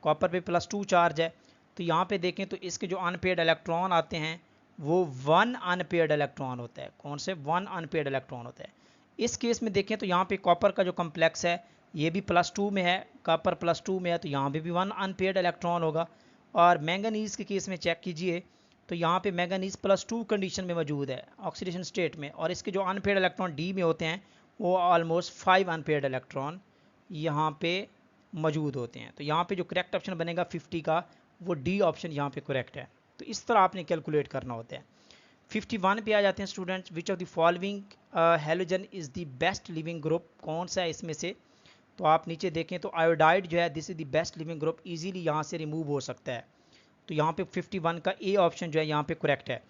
कॉपर पे +2 चार्ज है। तो यहाँ पे देखें तो इसके जो अनपेयर्ड इलेक्ट्रॉन आते हैं वो 1 अनपेयर्ड इलेक्ट्रॉन होता है। कौन से? 1 अनपेयर्ड इलेक्ट्रॉन होता है। इस केस में देखें तो यहाँ पे कॉपर का जो कम्प्लेक्स है ये भी +2 में है, कॉपर +2 में है, तो यहाँ पे भी 1 अनपेयर्ड इलेक्ट्रॉन होगा। और मैंगनीज के केस में चेक कीजिए तो यहाँ पे मैंगनीज +2 कंडीशन में मौजूद है ऑक्सीडेशन स्टेट में, और इसके जो अनपेयर्ड इलेक्ट्रॉन डी में होते हैं वो ऑलमोस्ट 5 अनपेयर्ड इलेक्ट्रॉन यहाँ पे मौजूद होते हैं। तो यहाँ पे जो करेक्ट ऑप्शन बनेगा 50 का वो डी ऑप्शन यहाँ पे करेक्ट है। तो इस तरह आपने कैलकुलेट करना होता है। 51 पे आ जाते हैं students, which of the following halogen is the best leaving group, कौन सा है इसमें से। तो आप नीचे देखें तो आयोडाइड जो है this is the best leaving group, easily यहाँ से रिमूव हो सकता है। तो यहाँ पे 51 का ए ऑप्शन जो है यहाँ पे करेक्ट है।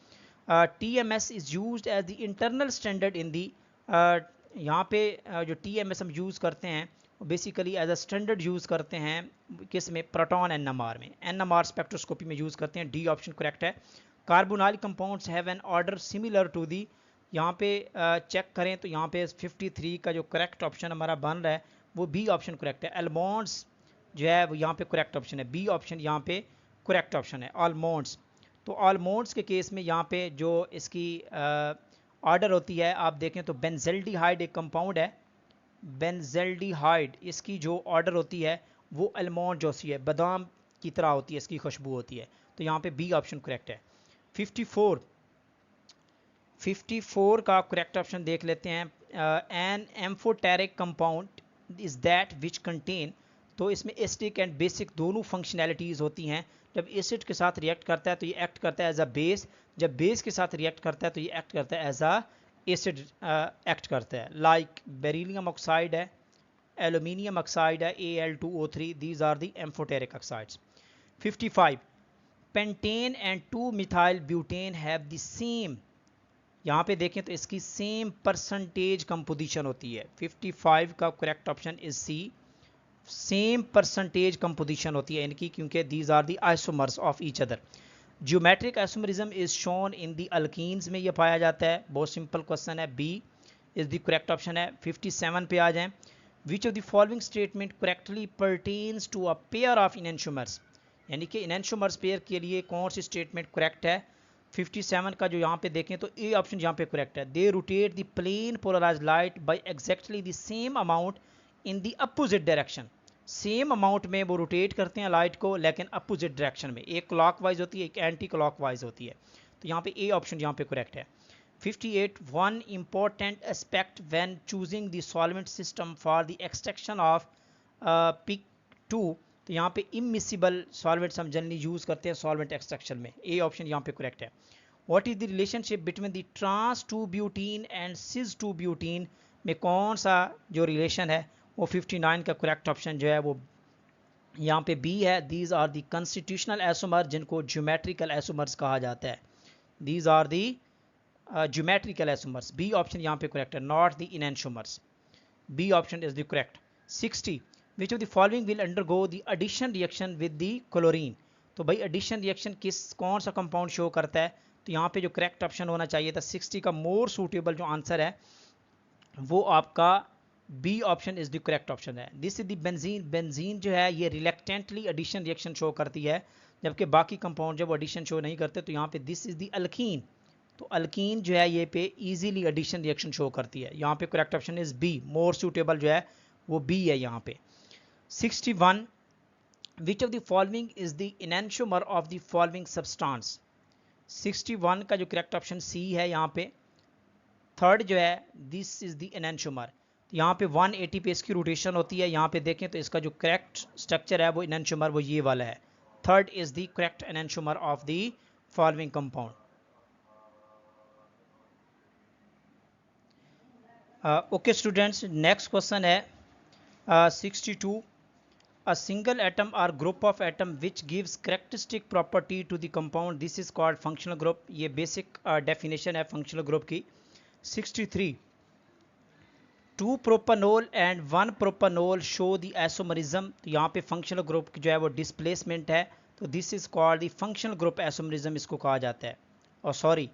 TMS is used as the internal standard in the, यहाँ पे जो TMS हम यूज़ करते हैं basically as a standard use करते हैं किस में, प्रोटॉन NMR में, NMR स्पेक्ट्रोस्कोपी में यूज़ करते हैं। डी ऑप्शन करेक्ट है। Carbonyl compounds have an order similar to the, यहाँ पे चेक करें तो यहाँ पे 53 का जो करेक्ट ऑप्शन हमारा बन रहा है वो बी ऑप्शन करेक्ट है। एल्मोंड्स जो है वो यहाँ पे करेक्ट ऑप्शन है, बी ऑप्शन यहाँ पे करेक्ट ऑप्शन है आलमोंड्स। तो आलमोंड्स के केस में यहाँ पे जो इसकी ऑर्डर होती है आप देखें तो बेंजल्डिहाइड एक कंपाउंड है, बेंजल्डिहाइड इसकी जो ऑर्डर होती है वो आलमोंड जैसी है, बादाम की तरह होती है, इसकी खुशबू होती है। तो यहाँ पे बी ऑप्शन करेक्ट है। 54 का करेक्ट ऑप्शन देख लेते हैं। An amphoteric compound is that which contain, तो इसमें एसिडिक एंड बेसिक दोनों फंक्शनैलिटीज़ होती हैं। जब एसिड के साथ रिएक्ट करता है तो ये एक्ट करता है एज अ बेस, जब बेस के साथ रिएक्ट करता है तो ये एक्ट करता है एज अ एसिड एक्ट करता है। लाइक बेरिलियम ऑक्साइड है, एल्यूमिनियम ऑक्साइड है, Al2O3, these are the amphoteric oxides. 55 pentane and two methyl butane have the same, यहाँ पे देखें तो इसकी सेम परसेंटेज कंपोजिशन होती है। 55 का correct option is C, same percentage composition होती है इनकी, क्योंकि these are the isomers of each other. Geometric isomerism is shown in the alkenes में ये पाया जाता है। बहुत सिंपल क्वेश्चन है, B is the correct option है। 57 पे आ जाएं, which of the following statement correctly pertains to a pair of enantiomers, यानी कि इनैंशोमर्स पेयर के लिए कौन सी स्टेटमेंट करेक्ट है। 57 का जो यहाँ पे देखें तो ए ऑप्शन यहाँ पे करेक्ट है। They rotate the plane polarised light by exactly the same amount in the opposite direction, same amount में वो रोटेट करते हैं लाइट को लेकिन अपोजिट डायरेक्शन में, एक क्लॉकवाइज होती है एक एंटी क्लॉकवाइज होती है। तो यहाँ पे ए ऑप्शन यहाँ पे करेक्ट है। 58 one important aspect when choosing the solvent system for the extraction of pick 2, तो यहाँ पे इमिसिबल सॉल्वेंट्स हम जनरली यूज़ करते हैं सॉल्वेंट एक्सट्रैक्शन में, ए ऑप्शन यहाँ पे करेक्ट है। What is the relationship between the trans 2 butene and cis 2 butene में कौन सा जो रिलेशन है वो 59 का करेक्ट ऑप्शन जो है वो यहाँ पे बी है। These are the constitutional isomer जिनको ज्योमेट्रिकल आइसोमर्स कहा जाता है। These are the geometrical isomers, B option यहाँ पे करेक्ट है, not the enantiomers. B option is the correct. 60 which of the following will undergo the addition reaction with the chlorine, तो भाई addition reaction कौन सा कंपाउंड शो करता है। तो यहाँ पे जो करेक्ट ऑप्शन होना चाहिए था 60 का मोर सूटेबल जो आंसर है वो आपका B option is the correct option है। This is the benzene, benzene जो है ये रिलेक्टेंटली एडिशन रिएक्शन शो करती है जबकि बाकी कंपाउंड जब एडिशन शो नहीं करते। तो यहाँ पे दिस इज द अल्कीन, तो अल्कीन जो है ये पे इजीली एडिशन रिएक्शन शो करती है। यहाँ पे correct option is B, more suitable जो है वो बी है यहाँ पे। 61 which of the following is the enantiomer of the following substance. 61 का जो करेक्ट ऑप्शन सी है यहाँ पे, थर्ड जो है दिस इज द इनैंशोमर। यहाँ पे 180 पे इसकी रोटेशन होती है। यहाँ पे देखें तो इसका जो करेक्ट स्ट्रक्चर है वो इनैंशोमर वो ये वाला है। Third is the correct enantiomer of the following compound. Okay students, next question है 62 a single atom or group of atom which gives characteristic property to the compound, this is called functional group। ये basic definition है functional group की। 63 2 propanol and 1 propanol show the isomerism, तो यहाँ पे functional group जो है वो displacement है, तो this is called the functional group isomerism इसको कहा जाता है। और सॉरी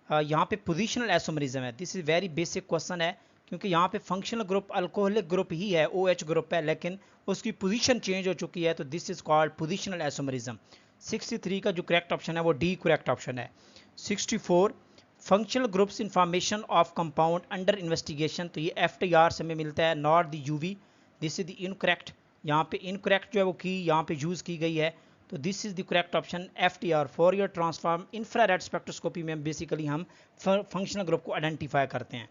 यहाँ पे पोजिशनल आइसोमरिज्म है। This is very basic question है क्योंकि यहाँ पे फंक्शनल ग्रुप अल्कोहलिक ग्रुप ही है, OH ग्रुप है, लेकिन उसकी पोजीशन चेंज हो चुकी है, तो this is called positional isomerism. 63 का जो करेक्ट ऑप्शन है वो डी करेक्ट ऑप्शन है। 64 functional groups information of compound under investigation, तो ये FTR से हमें मिलता है, not the UV, this is the incorrect. यहाँ पे इनकरेक्ट जो है वो की यहाँ पे यूज़ की गई है, तो this is the correct option FTR, Fourier transform infrared spectroscopy में बेसिकली हम फंक्शनल ग्रुप को आइडेंटिफाई करते हैं।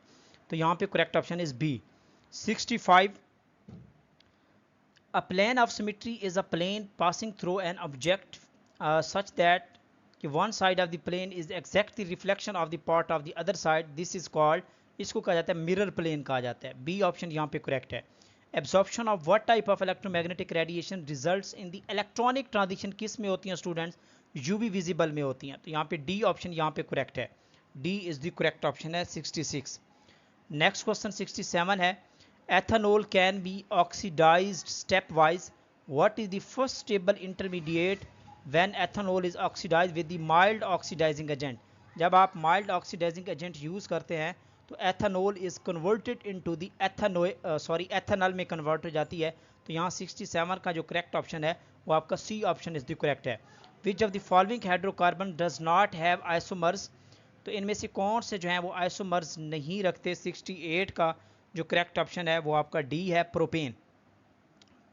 तो यहाँ पे correct option is B। 65, a plane of symmetry is a plane passing through an object such that one side of the plane is exactly reflection of the part of the other side, this is called, इसको कहा जाता है mirror plane कहा जाता है। B option यहाँ पे correct है। Absorption of what type of electromagnetic radiation results in the electronic transition किस में होती हैं स्टूडेंट्स? यूवी विजिबल में होती हैं। तो यहाँ पे डी ऑप्शन यहाँ पे करेक्ट है, D is the correct option है 66। नेक्स्ट क्वेश्चन 67 है, ethanol can be oxidized stepwise, what is the first stable intermediate when ethanol is oxidized with the mild oxidizing agent? जब आप mild oxidizing agent यूज़ करते हैं तो ethanol is converted into the ethanol में convert हो जाती है। तो यहाँ 67 का जो करेक्ट ऑप्शन है वो आपका C option is the correct है। Which of the following hydrocarbon does not have isomers, तो इनमें से कौन से जो हैं वो आइसोमर्स नहीं रखते? 68 का जो करेक्ट ऑप्शन है वो आपका डी है, प्रोपेन।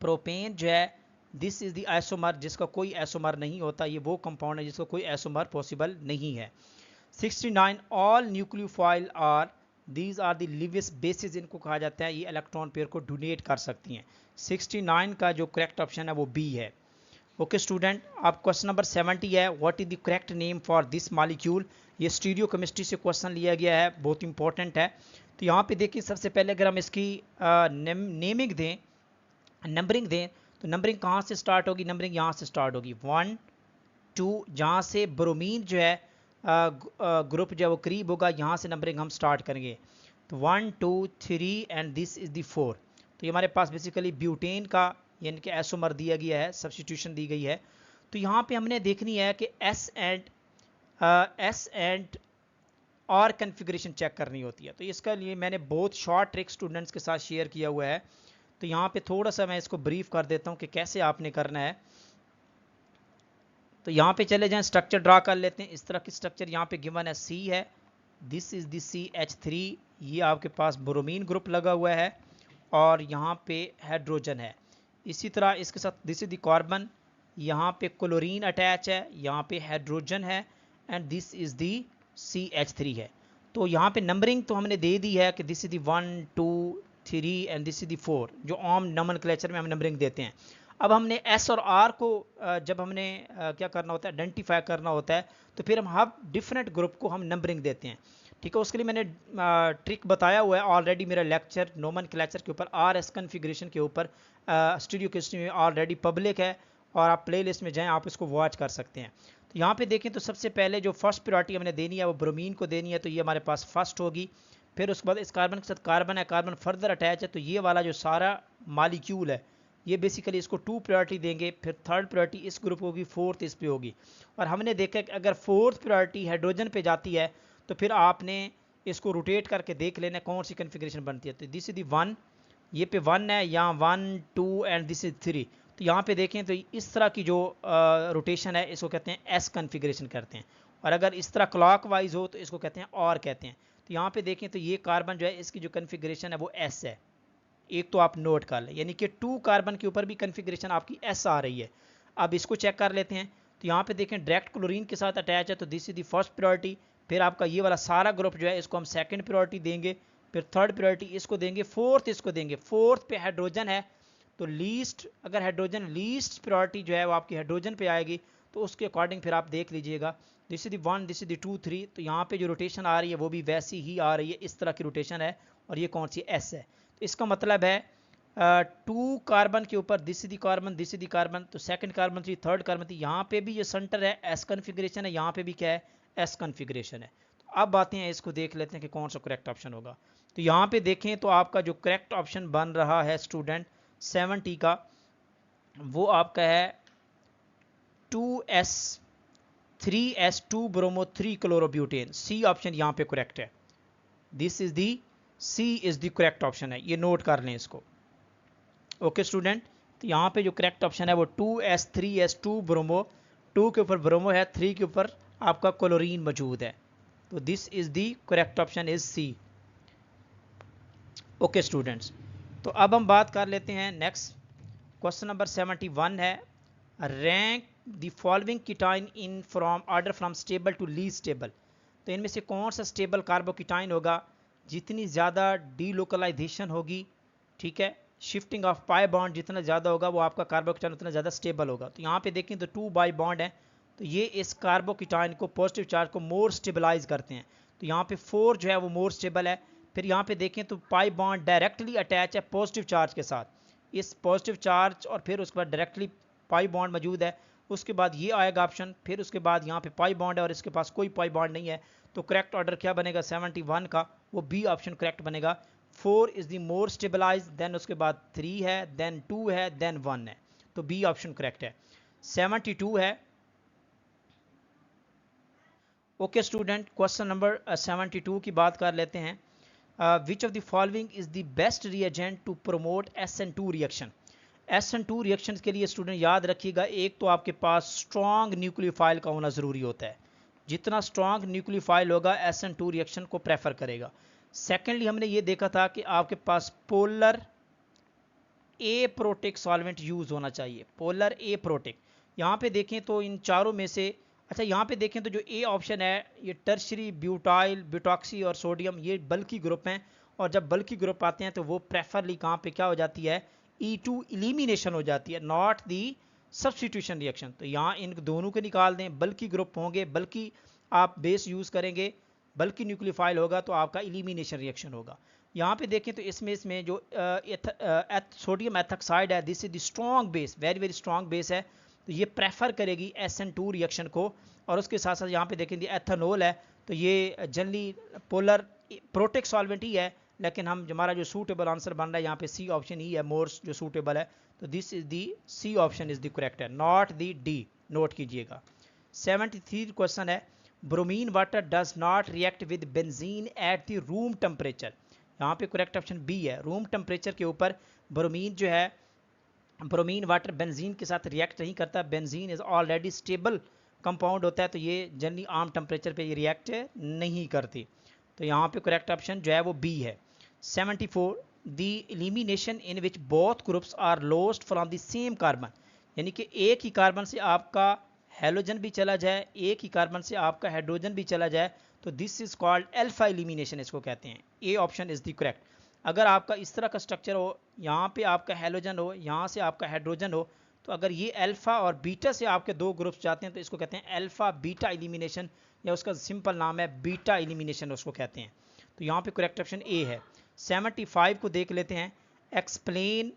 प्रोपेन जो है दिस इज द आइसोमर, जिसका कोई आइसोमर नहीं होता, ये वो कंपाउंड है जिसका कोई आइसोमर पॉसिबल नहीं है। 69, all nucleophile are, these are the Lewis bases, इनको कहा जाता है ये इलेक्ट्रॉन पेयर को डोनेट कर सकती हैं। 69 का जो करेक्ट ऑप्शन है वो बी है। ओके स्टूडेंट, आप क्वेश्चन नंबर 70 है, what is the correct name for this molecule, ये स्टीरियो केमिस्ट्री से क्वेश्चन लिया गया है, बहुत इंपॉर्टेंट है। तो यहाँ पे देखिए सबसे पहले अगर हम इसकी नेमिंग दें, नंबरिंग दें, तो नंबरिंग कहाँ से स्टार्ट होगी? नंबरिंग यहाँ से स्टार्ट होगी 1 2, जहाँ से ब्रोमीन जो है ग्रुप जो है वो करीब होगा, यहाँ से नंबरिंग हम स्टार्ट करेंगे। तो 1 2 3 एंड दिस इज़ द 4। तो ये हमारे पास बेसिकली ब्यूटेन का यानी कि आइसोमर दिया गया है, सब्स्टिट्यूशन दी गई है। तो यहाँ पे हमने देखनी है कि एस एंड और कन्फिग्रेशन चेक करनी होती है। तो इसका लिए मैंने बहुत शॉर्ट ट्रिक स्टूडेंट्स के साथ शेयर किया हुआ है। तो यहाँ पे थोड़ा सा मैं इसको ब्रीफ कर देता हूँ कि कैसे आपने करना है। तो यहाँ पे चले जाएं, स्ट्रक्चर ड्रा कर लेते हैं। इस तरह की स्ट्रक्चर यहाँ पे गिवन है, सी है, दिस इज दी CH3, ये आपके पास ब्रोमीन ग्रुप लगा हुआ है और यहाँ पे हाइड्रोजन है। इसी तरह इसके साथ दिस इज द कार्बन, यहाँ पे क्लोरीन अटैच है, यहाँ पे हाइड्रोजन है and this is the CH3 है। तो यहाँ पे नंबरिंग तो हमने दे दी है कि this is the 1 2 3 and this is दी 4, जो आम नोमेनक्लेचर में हम नंबरिंग देते हैं। अब हमने एस और आर को जब हमने क्या करना होता है, आइडेंटिफाई करना होता है, तो फिर हम हर डिफरेंट ग्रुप को हम नंबरिंग देते हैं। ठीक है, उसके लिए मैंने ट्रिक बताया हुआ है ऑलरेडी, मेरा लेक्चर नोमेनक्लेचर के ऊपर, RS कन्फिग्रेशन के ऊपर स्टूडियो केमिस्ट्री में ऑलरेडी पब्लिक है और आप प्लेलिस्ट में जाएं, आप इसको वॉच कर सकते हैं। तो यहाँ पे देखें तो सबसे पहले जो फर्स्ट प्रायोरिटी हमने देनी है वो ब्रोमीन को देनी है, तो ये हमारे पास फर्स्ट होगी। फिर उसके बाद इस कार्बन के साथ कार्बन है, कार्बन फर्दर अटैच है, तो ये वाला जो सारा मालिक्यूल है ये बेसिकली इसको 2 प्रायोरिटी देंगे। फिर थर्ड प्रायोरिटी इस ग्रुप होगी, फोर्थ इस पे होगी। और हमने देखा कि अगर फोर्थ प्रायोरिटी हाइड्रोजन पे जाती है तो फिर आपने इसको रोटेट करके देख लेना कौन सी कन्फिग्रेशन बनती है। तो दिस इज दी 1, ये पे 1 है, यहाँ 1 2 एंड दिस इज 3। तो यहाँ पे देखें तो इस तरह की जो रोटेशन है इसको कहते हैं एस कन्फिग्रेशन करते हैं, और अगर इस तरह क्लॉकवाइज हो तो इसको कहते हैं और कहते हैं। तो यहाँ पे देखें तो ये कार्बन जो है इसकी जो कन्फिग्रेशन है वो एस है, एक तो आप नोट कर लें, यानी कि 2 कार्बन के ऊपर भी कन्फिग्रेशन आपकी एस आ रही है। अब इसको चेक कर लेते हैं। तो यहाँ पे देखें डायरेक्ट क्लोरीन के साथ अटैच है, तो this is the first priority. फिर आपका ये वाला सारा ग्रुप जो है इसको हम सेकंड प्रायोरिटी देंगे, फिर थर्ड प्रायोरिटी इसको देंगे, फोर्थ इसको देंगे। फोर्थ पे हाइड्रोजन है तो लीस्ट, अगर हाइड्रोजन लीस्ट प्रायोरिटी जो है वो आपकी हाइड्रोजन पे आएगी, तो उसके अकॉर्डिंग फिर आप देख लीजिएगा this is the 1, this is दी 2 3। तो यहाँ पे जो रोटेशन आ रही है वो भी वैसी ही आ रही है, इस तरह की रोटेशन है, और ये कौन सी एस है। तो इसका मतलब है 2 कार्बन के ऊपर this is the carbon, this is the carbon, तो सेकंड कार्बन थी, थर्ड कार्बन थी, यहाँ पे भी ये सेंटर है, एस कन्फिग्रेशन है, यहाँ पे भी क्या है, एस कन्फिग्रेशन है। तो अब आते हैं इसको देख लेते हैं कि कौन सा करेक्ट ऑप्शन होगा। तो यहाँ पे देखें तो आपका जो करेक्ट ऑप्शन बन रहा है स्टूडेंट 70 का, वो आपका है 2s 3s2 ब्रोमो 3 क्लोरोब्यूटेन, सी ऑप्शन यहाँ पे करेक्ट है। This is the C is the correct option है, ये नोट कर लें इसको। ओके स्टूडेंट, तो यहाँ पे जो करेक्ट ऑप्शन है वो 2s3s2 ब्रोमो, 2 के ऊपर ब्रोमो है, 3 के ऊपर आपका क्लोरीन मौजूद है। तो this is the correct option is C. Okay students, तो अब हम बात कर लेते हैं नेक्स्ट क्वेश्चन नंबर 71 है, rank the following ketone in from order from stable to least stable. तो इनमें से कौन सा स्टेबल कार्बोकीटाइन होगा, जितनी ज़्यादा डीलोकलाइजेशन होगी, ठीक है, शिफ्टिंग ऑफ पाई बॉन्ड जितना ज़्यादा होगा वो आपका कार्बोकीटाइन उतना ज़्यादा स्टेबल होगा। तो यहाँ पे देखें तो 2 बाई बॉन्ड है, तो ये इस कार्बोकीटाइन को पॉजिटिव चार्ज को मोर स्टेबलाइज करते हैं। तो यहाँ पे 4 जो है वो मोर स्टेबल है। फिर यहाँ पे देखें तो पाई बॉन्ड डायरेक्टली अटैच है पॉजिटिव चार्ज के साथ, इस पॉजिटिव चार्ज, और फिर उसके बाद डायरेक्टली पाई बॉन्ड मौजूद है। उसके बाद ये आएगा ऑप्शन, फिर उसके बाद यहाँ पे पाई बॉन्ड है और इसके पास कोई पाई बॉन्ड नहीं है। तो करेक्ट ऑर्डर क्या बनेगा 71 का, वो बी ऑप्शन करेक्ट बनेगा। 4 is the more stabilize, then उसके बाद 3 है, देन 2 है, देन 1 है। तो बी ऑप्शन करेक्ट है। 72 है। ओके स्टूडेंट, क्वेश्चन नंबर 72 की बात कर लेते हैं। Which of the following is the best reagent to promote SN2 reaction. SN2 reaction के लिए स्टूडेंट याद रखिएगा, एक तो आपके पास स्ट्रॉन्ग न्यूक्लियोफाइल का होना ज़रूरी होता है, जितना स्ट्रॉन्ग न्यूक्लियोफाइल होगा SN2 रिएक्शन को प्रेफर करेगा। सेकेंडली हमने ये देखा था कि आपके पास पोलर ए प्रोटिक सॉल्वेंट यूज होना चाहिए, पोलर ए प्रोटिक। यहाँ पे देखें तो इन चारों में से, अच्छा यहाँ पे देखें तो जो ए ऑप्शन है ये टर्शरी ब्यूटाइल ब्यूटॉक्सी और सोडियम ये बल्कि ग्रुप हैं, और जब बल्कि ग्रुप आते हैं तो वो प्रेफरली कहाँ पे क्या हो जाती है, E2 इलिमिनेशन हो जाती है, नॉट दी सब्सटीट्यूशन रिएक्शन। तो यहाँ इन दोनों को निकाल दें, बल्कि ग्रुप होंगे, बल्कि आप बेस यूज़ करेंगे, बल्कि न्यूक्लियोफाइल होगा तो आपका इलिमिनेशन रिएक्शन होगा। यहाँ पे देखें तो इसमें जो सोडियम एथॉक्साइड है, this is the strong base, very very strong base है, तो ये प्रेफर करेगी SN2 रिएक्शन को। और उसके साथ साथ यहाँ पे देखें एथेनॉल है, तो ये जनरली पोलर प्रोटिक सॉल्वेंट ही है, लेकिन हम हमारा जो सूटेबल आंसर बन रहा है यहाँ पे सी ऑप्शन ही है मोर्स जो सूटेबल है। तो this is the C option is the correct है, नॉट दी डी, नोट कीजिएगा। 73 क्वेश्चन है, bromine water does not react with benzene at the room temperature. यहाँ पे करेक्ट ऑप्शन बी है, रूम टेम्परेचर के ऊपर ब्रोमीन जो है, ब्रोमीन वाटर बेंजीन के साथ रिएक्ट नहीं करता, benzene is already stable compound होता है, तो ये जनरली आम टेम्परेचर पे ये रिएक्ट नहीं करती। तो यहाँ पे करेक्ट ऑप्शन जो है वो बी है। 74 the elimination in which both groups are lost from the same carbon, यानी कि एक ही कार्बन से आपका हेलोजन भी चला जाए, एक ही कार्बन से आपका हाइड्रोजन भी चला जाए, तो this is called alpha elimination, इसको कहते हैं। ए ऑप्शन इज द करेक्ट। अगर आपका इस तरह का स्ट्रक्चर हो, यहाँ पे आपका हेलोजन हो, यहाँ से आपका हाइड्रोजन हो, तो अगर ये अल्फा और बीटा से आपके दो ग्रुप्स जाते हैं तो इसको कहते हैं अल्फा बीटा एलिमिनेशन, या उसका सिंपल नाम है बीटा एलिमिनेशन उसको कहते हैं। तो यहाँ पे करेक्ट ऑप्शन ए है। 75 को देख लेते हैं, explain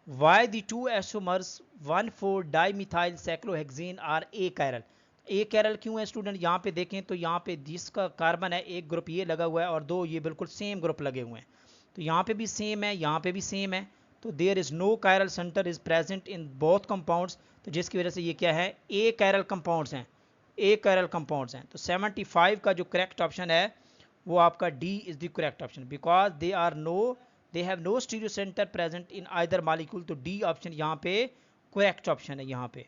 why the two isomers one four dimethyl cyclohexane are achiral. Achiral क्यों है स्टूडेंट, यहाँ पे देखें तो यहाँ पे जिसका कार्बन है एक ग्रुप ये लगा हुआ है और दो ये बिल्कुल सेम ग्रुप लगे हुए हैं, तो यहाँ पे भी सेम है, यहाँ पे भी सेम है, तो there is no chiral centre is present in both compounds, तो जिसकी वजह से ये क्या है, ए कायरल कंपाउंड्स हैं, ए कायरल कंपाउंड्स हैं। तो 75 का जो करेक्ट ऑप्शन है वो आपका D is the correct option, because they have no stereo centre present in either molecule. तो डी ऑप्शन यहाँ पे करेक्ट ऑप्शन है यहाँ पे।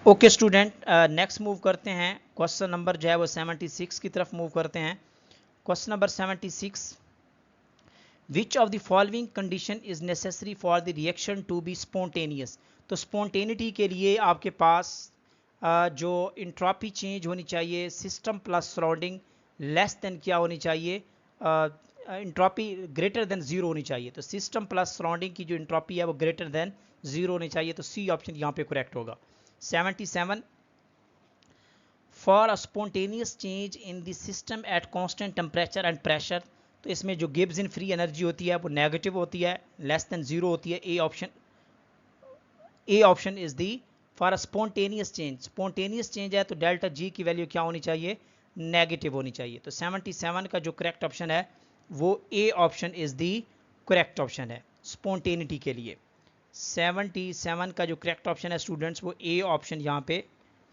ओके स्टूडेंट, नेक्स्ट मूव करते हैं, क्वेश्चन नंबर जो है वो 76 की तरफ मूव करते हैं। Question number 76, which of the following condition is necessary for the reaction to be spontaneous. तो स्पॉन्टेनिटी के लिए आपके पास जो इंट्रॉपी चेंज होनी चाहिए, system plus surrounding less than क्या होनी चाहिए, इंट्रॉपी ग्रेटर देन जीरो होनी चाहिए। तो सिस्टम प्लस सराउंडिंग की जो इंट्रॉपी है वो ग्रेटर देन जीरो होनी चाहिए, तो सी ऑप्शन यहाँ पे करेक्ट होगा। 77, for a spontaneous change in the system at constant temperature and pressure, तो इसमें जो गिब्स इन फ्री एनर्जी होती है वो नेगेटिव होती है, लेस देन जीरो होती है। ए option is the for a spontaneous change, spontaneous change है तो डेल्टा जी की वैल्यू क्या होनी चाहिए, नेगेटिव होनी चाहिए। तो 77 का जो करेक्ट ऑप्शन है वो ए option is the correct option है स्पॉन्टेनिटी के लिए। 77 का जो करेक्ट ऑप्शन है स्टूडेंट्स वो ए ऑप्शन यहाँ पे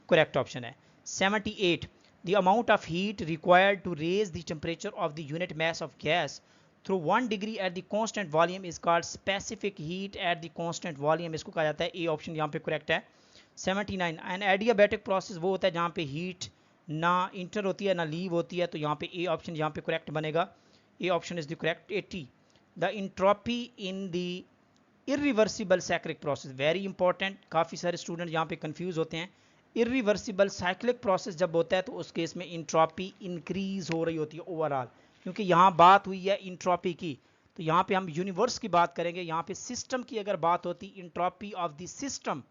करेक्ट ऑप्शन है। 78, the amount of heat required to raise the temperature of the unit mass of gas through 1 degree at the constant volume is called specific heat at the constant volume, इसको कहा जाता है। A option यहाँ पे correct है। 79, an adiabatic process वो होता है जहाँ पे हीट ना इंटर होती है ना लीव होती है, तो यहाँ पे ए ऑप्शन यहाँ पे करेक्ट बनेगा। ए option is the correct. 80 the entropy in the irreversible cyclic process, very important, काफ़ी सारे स्टूडेंट यहाँ पे कंफ्यूज होते हैं। इरिवर्सिबल साइक्लिक प्रोसेस जब होता है तो उस केस में इंट्रोपी इंक्रीज हो रही होती है ओवरऑल, क्योंकि यहाँ बात हुई है इंट्रोपी की, तो यहाँ पे हम यूनिवर्स की बात करेंगे। यहाँ पे सिस्टम की अगर बात होती इंट्रोपी ऑफ द सिस्टम,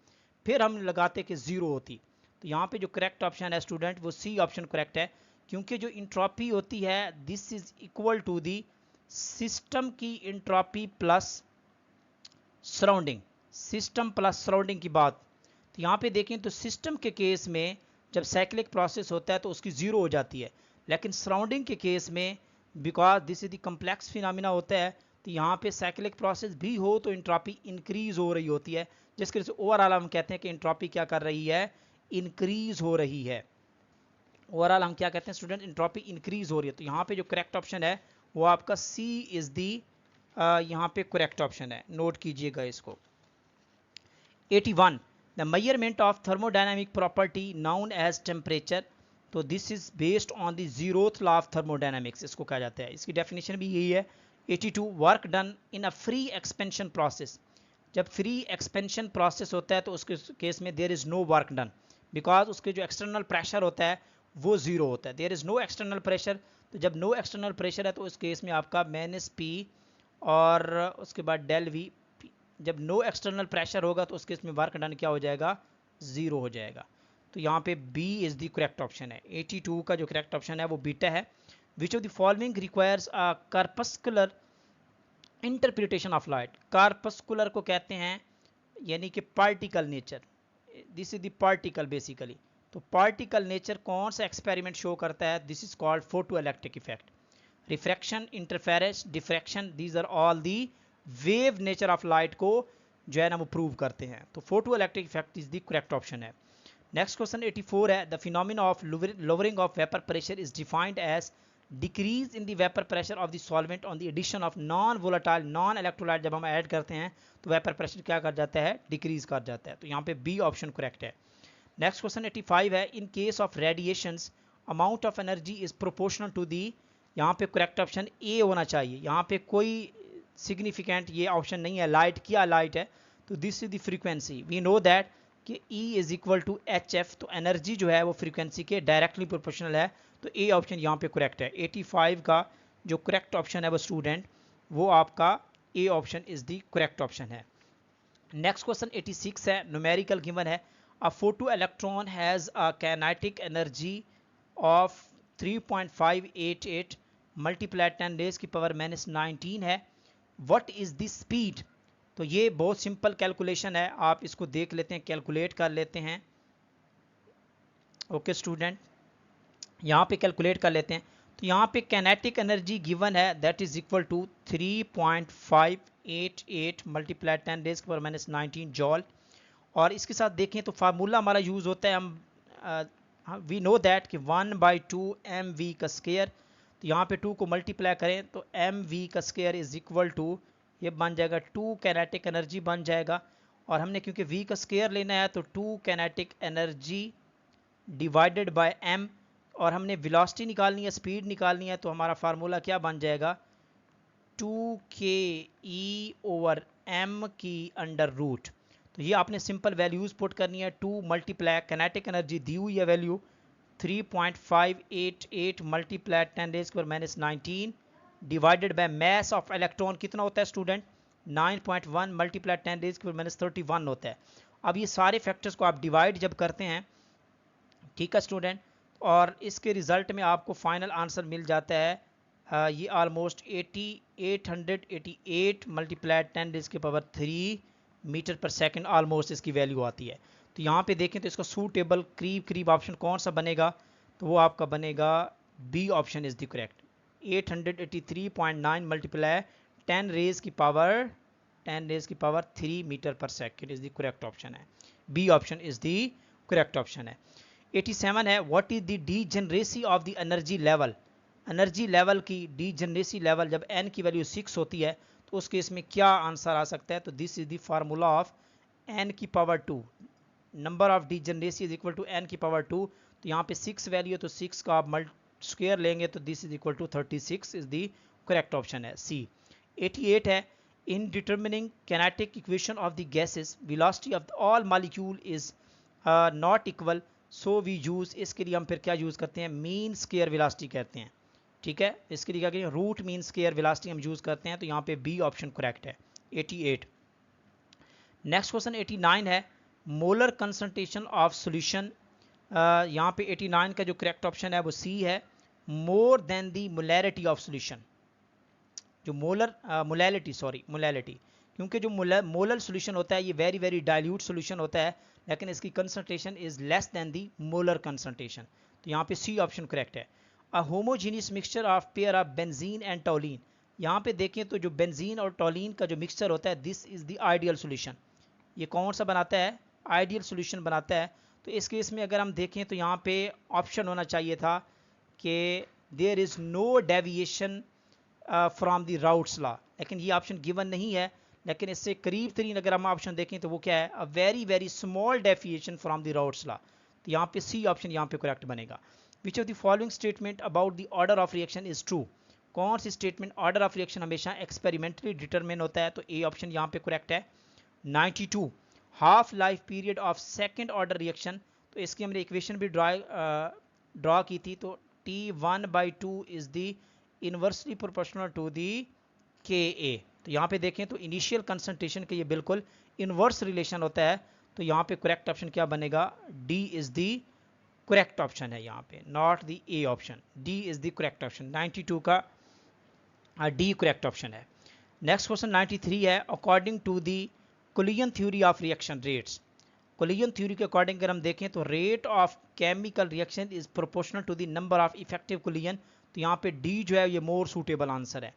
फिर हम लगाते कि जीरो होती। तो यहाँ पे जो करेक्ट ऑप्शन है स्टूडेंट वो सी ऑप्शन करेक्ट है, क्योंकि जो इंट्रोपी होती है this is equal to the system की entropy plus surrounding, system plus surrounding की बात। तो यहाँ पे देखें तो सिस्टम के केस में जब साइक्लिक प्रोसेस होता है तो उसकी जीरो हो जाती है, लेकिन सराउंडिंग के केस में because this is the complex phenomena होता है, तो यहाँ पे साइक्लिक प्रोसेस भी हो तो इंट्रोपी इंक्रीज हो रही होती है, जिसकी वजह से ओवरऑल हम कहते हैं कि इंट्रोपी क्या कर रही है, इंक्रीज हो रही है। ओवरऑल हम क्या कहते हैं स्टूडेंट, इंट्रोपी इंक्रीज हो रही है। तो यहाँ पे जो करेक्ट ऑप्शन है वो आपका सी इज दी यहाँ पे करेक्ट ऑप्शन है, नोट कीजिएगा इसको। 81 the measurement of thermodynamic property known as temperature, तो this is based on the zeroth law of thermodynamics, इसको कहा जाता है, इसकी डेफिनेशन भी यही है। 82 work done in a free expansion process, जब फ्री एक्सपेंशन प्रोसेस होता है तो उसके केस में there is no work done, because उसके जो एक्सटर्नल प्रेशर होता है वो जीरो होता है, there is no external pressure. तो जब नो एक्सटर्नल प्रेशर है तो उस केस में आपका माइनस पी और उसके बाद डेल वी, जब नो एक्सटर्नल प्रेशर होगा तो उस केस में वर्क डन क्या हो जाएगा, जीरो हो जाएगा। तो यहाँ पे B is the correct option है। 82 का जो करेक्ट ऑप्शन है वो बीटा है। Which of the following requires a corpuscular interpretation of light, corpuscular को कहते हैं यानी कि particle nature, this is the particle basically. तो पार्टिकल नेचर कौन सा एक्सपेरिमेंट शो करता है, this is called photo electric effect. Refraction, interference, diffraction, these are all the wave nature of light को जो है ना वो प्रूव करते हैं। तो photo electric effect is the correct option है। नेक्स्ट क्वेश्चन 84 है, the phenomena of lowering of vapour pressure is defined as decrease in the vapour pressure of the solvent on the addition of non volatile non electrolyte, जब हम add करते हैं तो vapour pressure क्या कर जाता है, डिक्रीज कर जाता है। तो यहाँ पे बी ऑप्शन करेक्ट है। नेक्स्ट क्वेश्चन 85 है, in case of radiations amount of energy is proportional to the, यहाँ पे करेक्ट ऑप्शन ए होना चाहिए, यहाँ पे कोई सिग्निफिकेंट ये ऑप्शन नहीं है। लाइट क्या लाइट है, तो this is the frequency, we know that कि E is equal to H F, तो एनर्जी जो है वो फ्रीक्वेंसी के डायरेक्टली प्रोपोर्शनल है, तो ए ऑप्शन यहाँ पे करेक्ट है। 85 का जो करेक्ट ऑप्शन है वो स्टूडेंट वो आपका A option is the correct option है। नेक्स्ट क्वेश्चन 86 है, न्यूमेरिकल गिवन है, a photo electron has a kinetic energy of 3.588 multiply 10 raise की पावर -19 है, व्हाट इज द स्पीड। तो ये बहुत सिंपल कैलकुलेशन है, आप इसको देख लेते हैं, कैलकुलेट कर लेते हैं। ओके स्टूडेंट, यहाँ पे कैलकुलेट कर लेते हैं। तो यहाँ पे कैनेटिक एनर्जी गिवन है that is equal to 3.588 multiply 10 raise की पावर -19 जॉल। और इसके साथ देखें तो फार्मूला हमारा यूज़ होता है, हम वी नो दैट कि 1/2 mv का स्क्वायर, तो यहाँ पे 2 को मल्टीप्लाई करें तो mv का स्क्वायर इज इक्वल टू, ये बन जाएगा 2 कैनेटिक एनर्जी बन जाएगा, और हमने क्योंकि v का स्क्वायर लेना है तो 2 kinetic energy divided by m, और हमने वेलोसिटी निकालनी है, स्पीड निकालनी है, तो हमारा फार्मूला क्या बन जाएगा, 2ke/m की अंडर रूट। तो ये आपने सिंपल वैल्यूज पुट करनी है, 2 मल्टीप्लाई कैनेटिक एनर्जी दी हुई है वैल्यू 3.588 मल्टीप्लाई 10 रेज पर -19 divided by mass of electron कितना होता है स्टूडेंट, 9.1 मल्टीप्लाई 10 रेज पर -31 होता है। अब ये सारे फैक्टर्स को आप डिवाइड जब करते हैं, ठीक है स्टूडेंट, और इसके रिजल्ट में आपको फाइनल आंसर मिल जाता है ये ऑलमोस्ट 888 मल्टीप्लाई 10 रेज के power 3 metre per second almost इसकी वैल्यू आती है। तो यहाँ पे देखें तो इसका सूटेबल करीब करीब ऑप्शन कौन सा बनेगा, तो वो आपका बनेगा B option is the correct. 883.9 multiply 10 raise की power 3 metre per second is the correct option है, B option is the correct option है। 87 है, what is the degeneracy of the energy level, energy level की degeneracy level जब n की value 6 होती है तो उस केस में क्या आंसर आ सकता है, तो this is the formula of n की power 2, number of degeneracy is equal to n की पावर 2। तो यहाँ पे 6 वैल्यू है तो 6 का आप स्क्वायर लेंगे तो this is equal to 36 is the correct option है सी। 88 है in determining kinetic equation of the gases velocity of all molecule is not equal so we use, इसके लिए हम फिर क्या यूज करते हैं, मीन स्क्वायर वेलोसिटी कहते हैं। ठीक है, इसके लिए क्या करेंगे, रूट मीन स्क्वायर वेलोसिटी हम यूज करते हैं, तो यहाँ पे बी ऑप्शन करेक्ट है 88। नेक्स्ट क्वेश्चन 89 है मोलर कंसंट्रेशन ऑफ सॉल्यूशन, यहाँ पे 89 का जो करेक्ट ऑप्शन है वो सी है, more than the molarity of solution. जो मोलैलिटी, क्योंकि जो मोलर सॉल्यूशन होता है ये वेरी वेरी डाइल्यूट सॉल्यूशन होता है, लेकिन इसकी concentration is less than the molar concentration, तो यहाँ पे सी ऑप्शन करेक्ट है। A homogeneous mixture of pair of benzene and toluene, यहाँ पे देखें तो जो बेंजीन और टोलिन का जो मिक्सचर होता है this is the ideal solution. ये कौन सा बनाता है, आइडियल सॉल्यूशन बनाता है। तो इस केस में अगर हम देखें तो यहाँ पे ऑप्शन होना चाहिए था कि there is no deviation from the Raoult's law, लेकिन ये ऑप्शन गिवन नहीं है, लेकिन इससे करीब तरीन अगर हम ऑप्शन देखें तो वो क्या है, a very very small deviation from the Raoult's law, तो यहाँ पे सी ऑप्शन यहाँ पे करेक्ट बनेगा। विच of the following statement about the order of reaction is true, कौन सी स्टेटमेंट ऑर्डर ऑफ रिएक्शन हमेशा एक्सपेरिमेंटली डिटरमिन होता है, तो ए ऑप्शन यहाँ पे करेक्ट है। 92 half life period of second order reaction, तो इसकी हमने इक्वेशन भी ड्रॉ की थी, तो T1/2 is the inversely proportional to the Ka। तो यहाँ पे देखें तो इनिशियल कंसंट्रेशन के ये बिल्कुल इनवर्स रिलेशन होता है, तो यहाँ पे करेक्ट ऑप्शन क्या बनेगा, D is the correct option है यहाँ पे, not the A option, D is the correct option, 92 का डी करेक्ट ऑप्शन है। नेक्स्ट क्वेश्चन 93 है according to the collision theory of reaction rates, collision theory के according अगर हम देखें तो rate of chemical reaction is proportional to the number of effective collision, तो यहाँ पे डी जो है ये मोर सूटेबल आंसर है,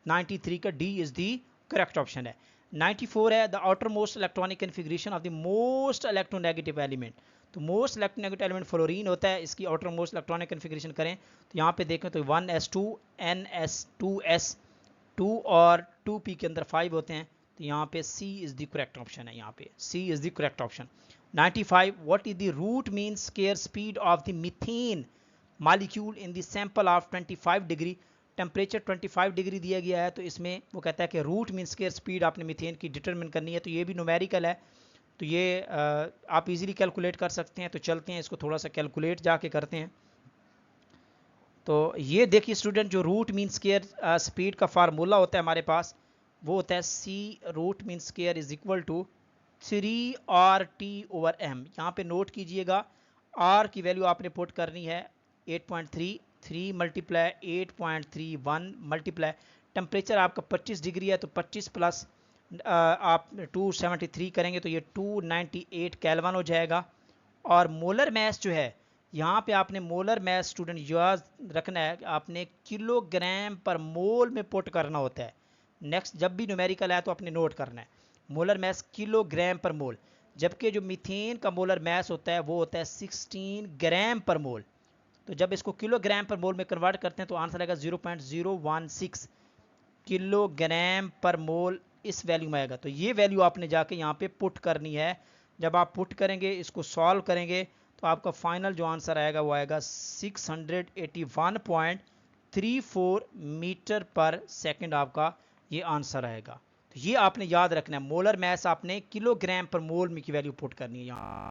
93 का D is the correct option है। 94 है the outer most electronic configuration of the most electronegative element, तो मोस्ट इलेक्ट्रोनेगेटिव एलिमेंट फ्लोरीन होता है, इसकी आउटर मोस्ट इलेक्ट्रॉनिक कन्फिग्रेशन करें तो यहाँ पे देखें तो 1s2 ns2s2 और 2p के अंदर 5 होते हैं, तो यहाँ पे C is the correct option है, यहाँ पे C is the correct option. 95 what is the root mean square speed of the methane molecule in the sample of 25 degree, temperature 25 degree दिया गया है, तो इसमें वो कहता है कि रूट मीन स्क्वायर स्पीड आपने मीथेन की डिटरमिन करनी है, तो ये भी न्यूमेरिकल है, तो ये आप इजीली कैलकुलेट कर सकते हैं। तो चलते हैं इसको थोड़ा सा कैलकुलेट जाके करते हैं। तो ये देखिए स्टूडेंट, जो रूट मीन स्क्वायर स्पीड का फार्मूला होता है हमारे पास, वो होता है C root mean square is equal to 3RT/m। यहाँ पे नोट कीजिएगा R की वैल्यू आपने पुट करनी है 8.3, 3 मल्टीप्लाई 8.31 मल्टीप्लाई टेम्परेचर आपका 25 डिग्री है, तो 25 प्लस आप 273 करेंगे तो ये 298 केल्विन हो जाएगा। और मोलर मैस जो है, यहाँ पे आपने मोलर मैस स्टूडेंट याद रखना है, आपने किलोग्राम पर मोल में पुट करना होता है। नेक्स्ट जब भी न्यूमेरिकल है तो आपने नोट करना है मोलर मैस किलोग्राम पर मोल, जबकि जो मीथेन का मोलर मैस होता है वो होता है 16 ग्राम पर मोल। तो जब इसको किलोग्राम पर मोल में कन्वर्ट करते हैं तो आंसर आएगा 0.016 किलोग्राम पर मोल, इस वैल्यू में आएगा। तो ये वैल्यू आपने जाके यहाँ पे पुट करनी है। जब आप पुट करेंगे, इसको सॉल्व करेंगे, तो आपका फाइनल जो आंसर आएगा वो आएगा 681.34 मीटर पर सेकंड, आपका ये आंसर आएगा। तो ये आपने याद रखना है, मोलर मैस आपने किलोग्राम पर मोल में की वैल्यू पुट करनी है यहाँ।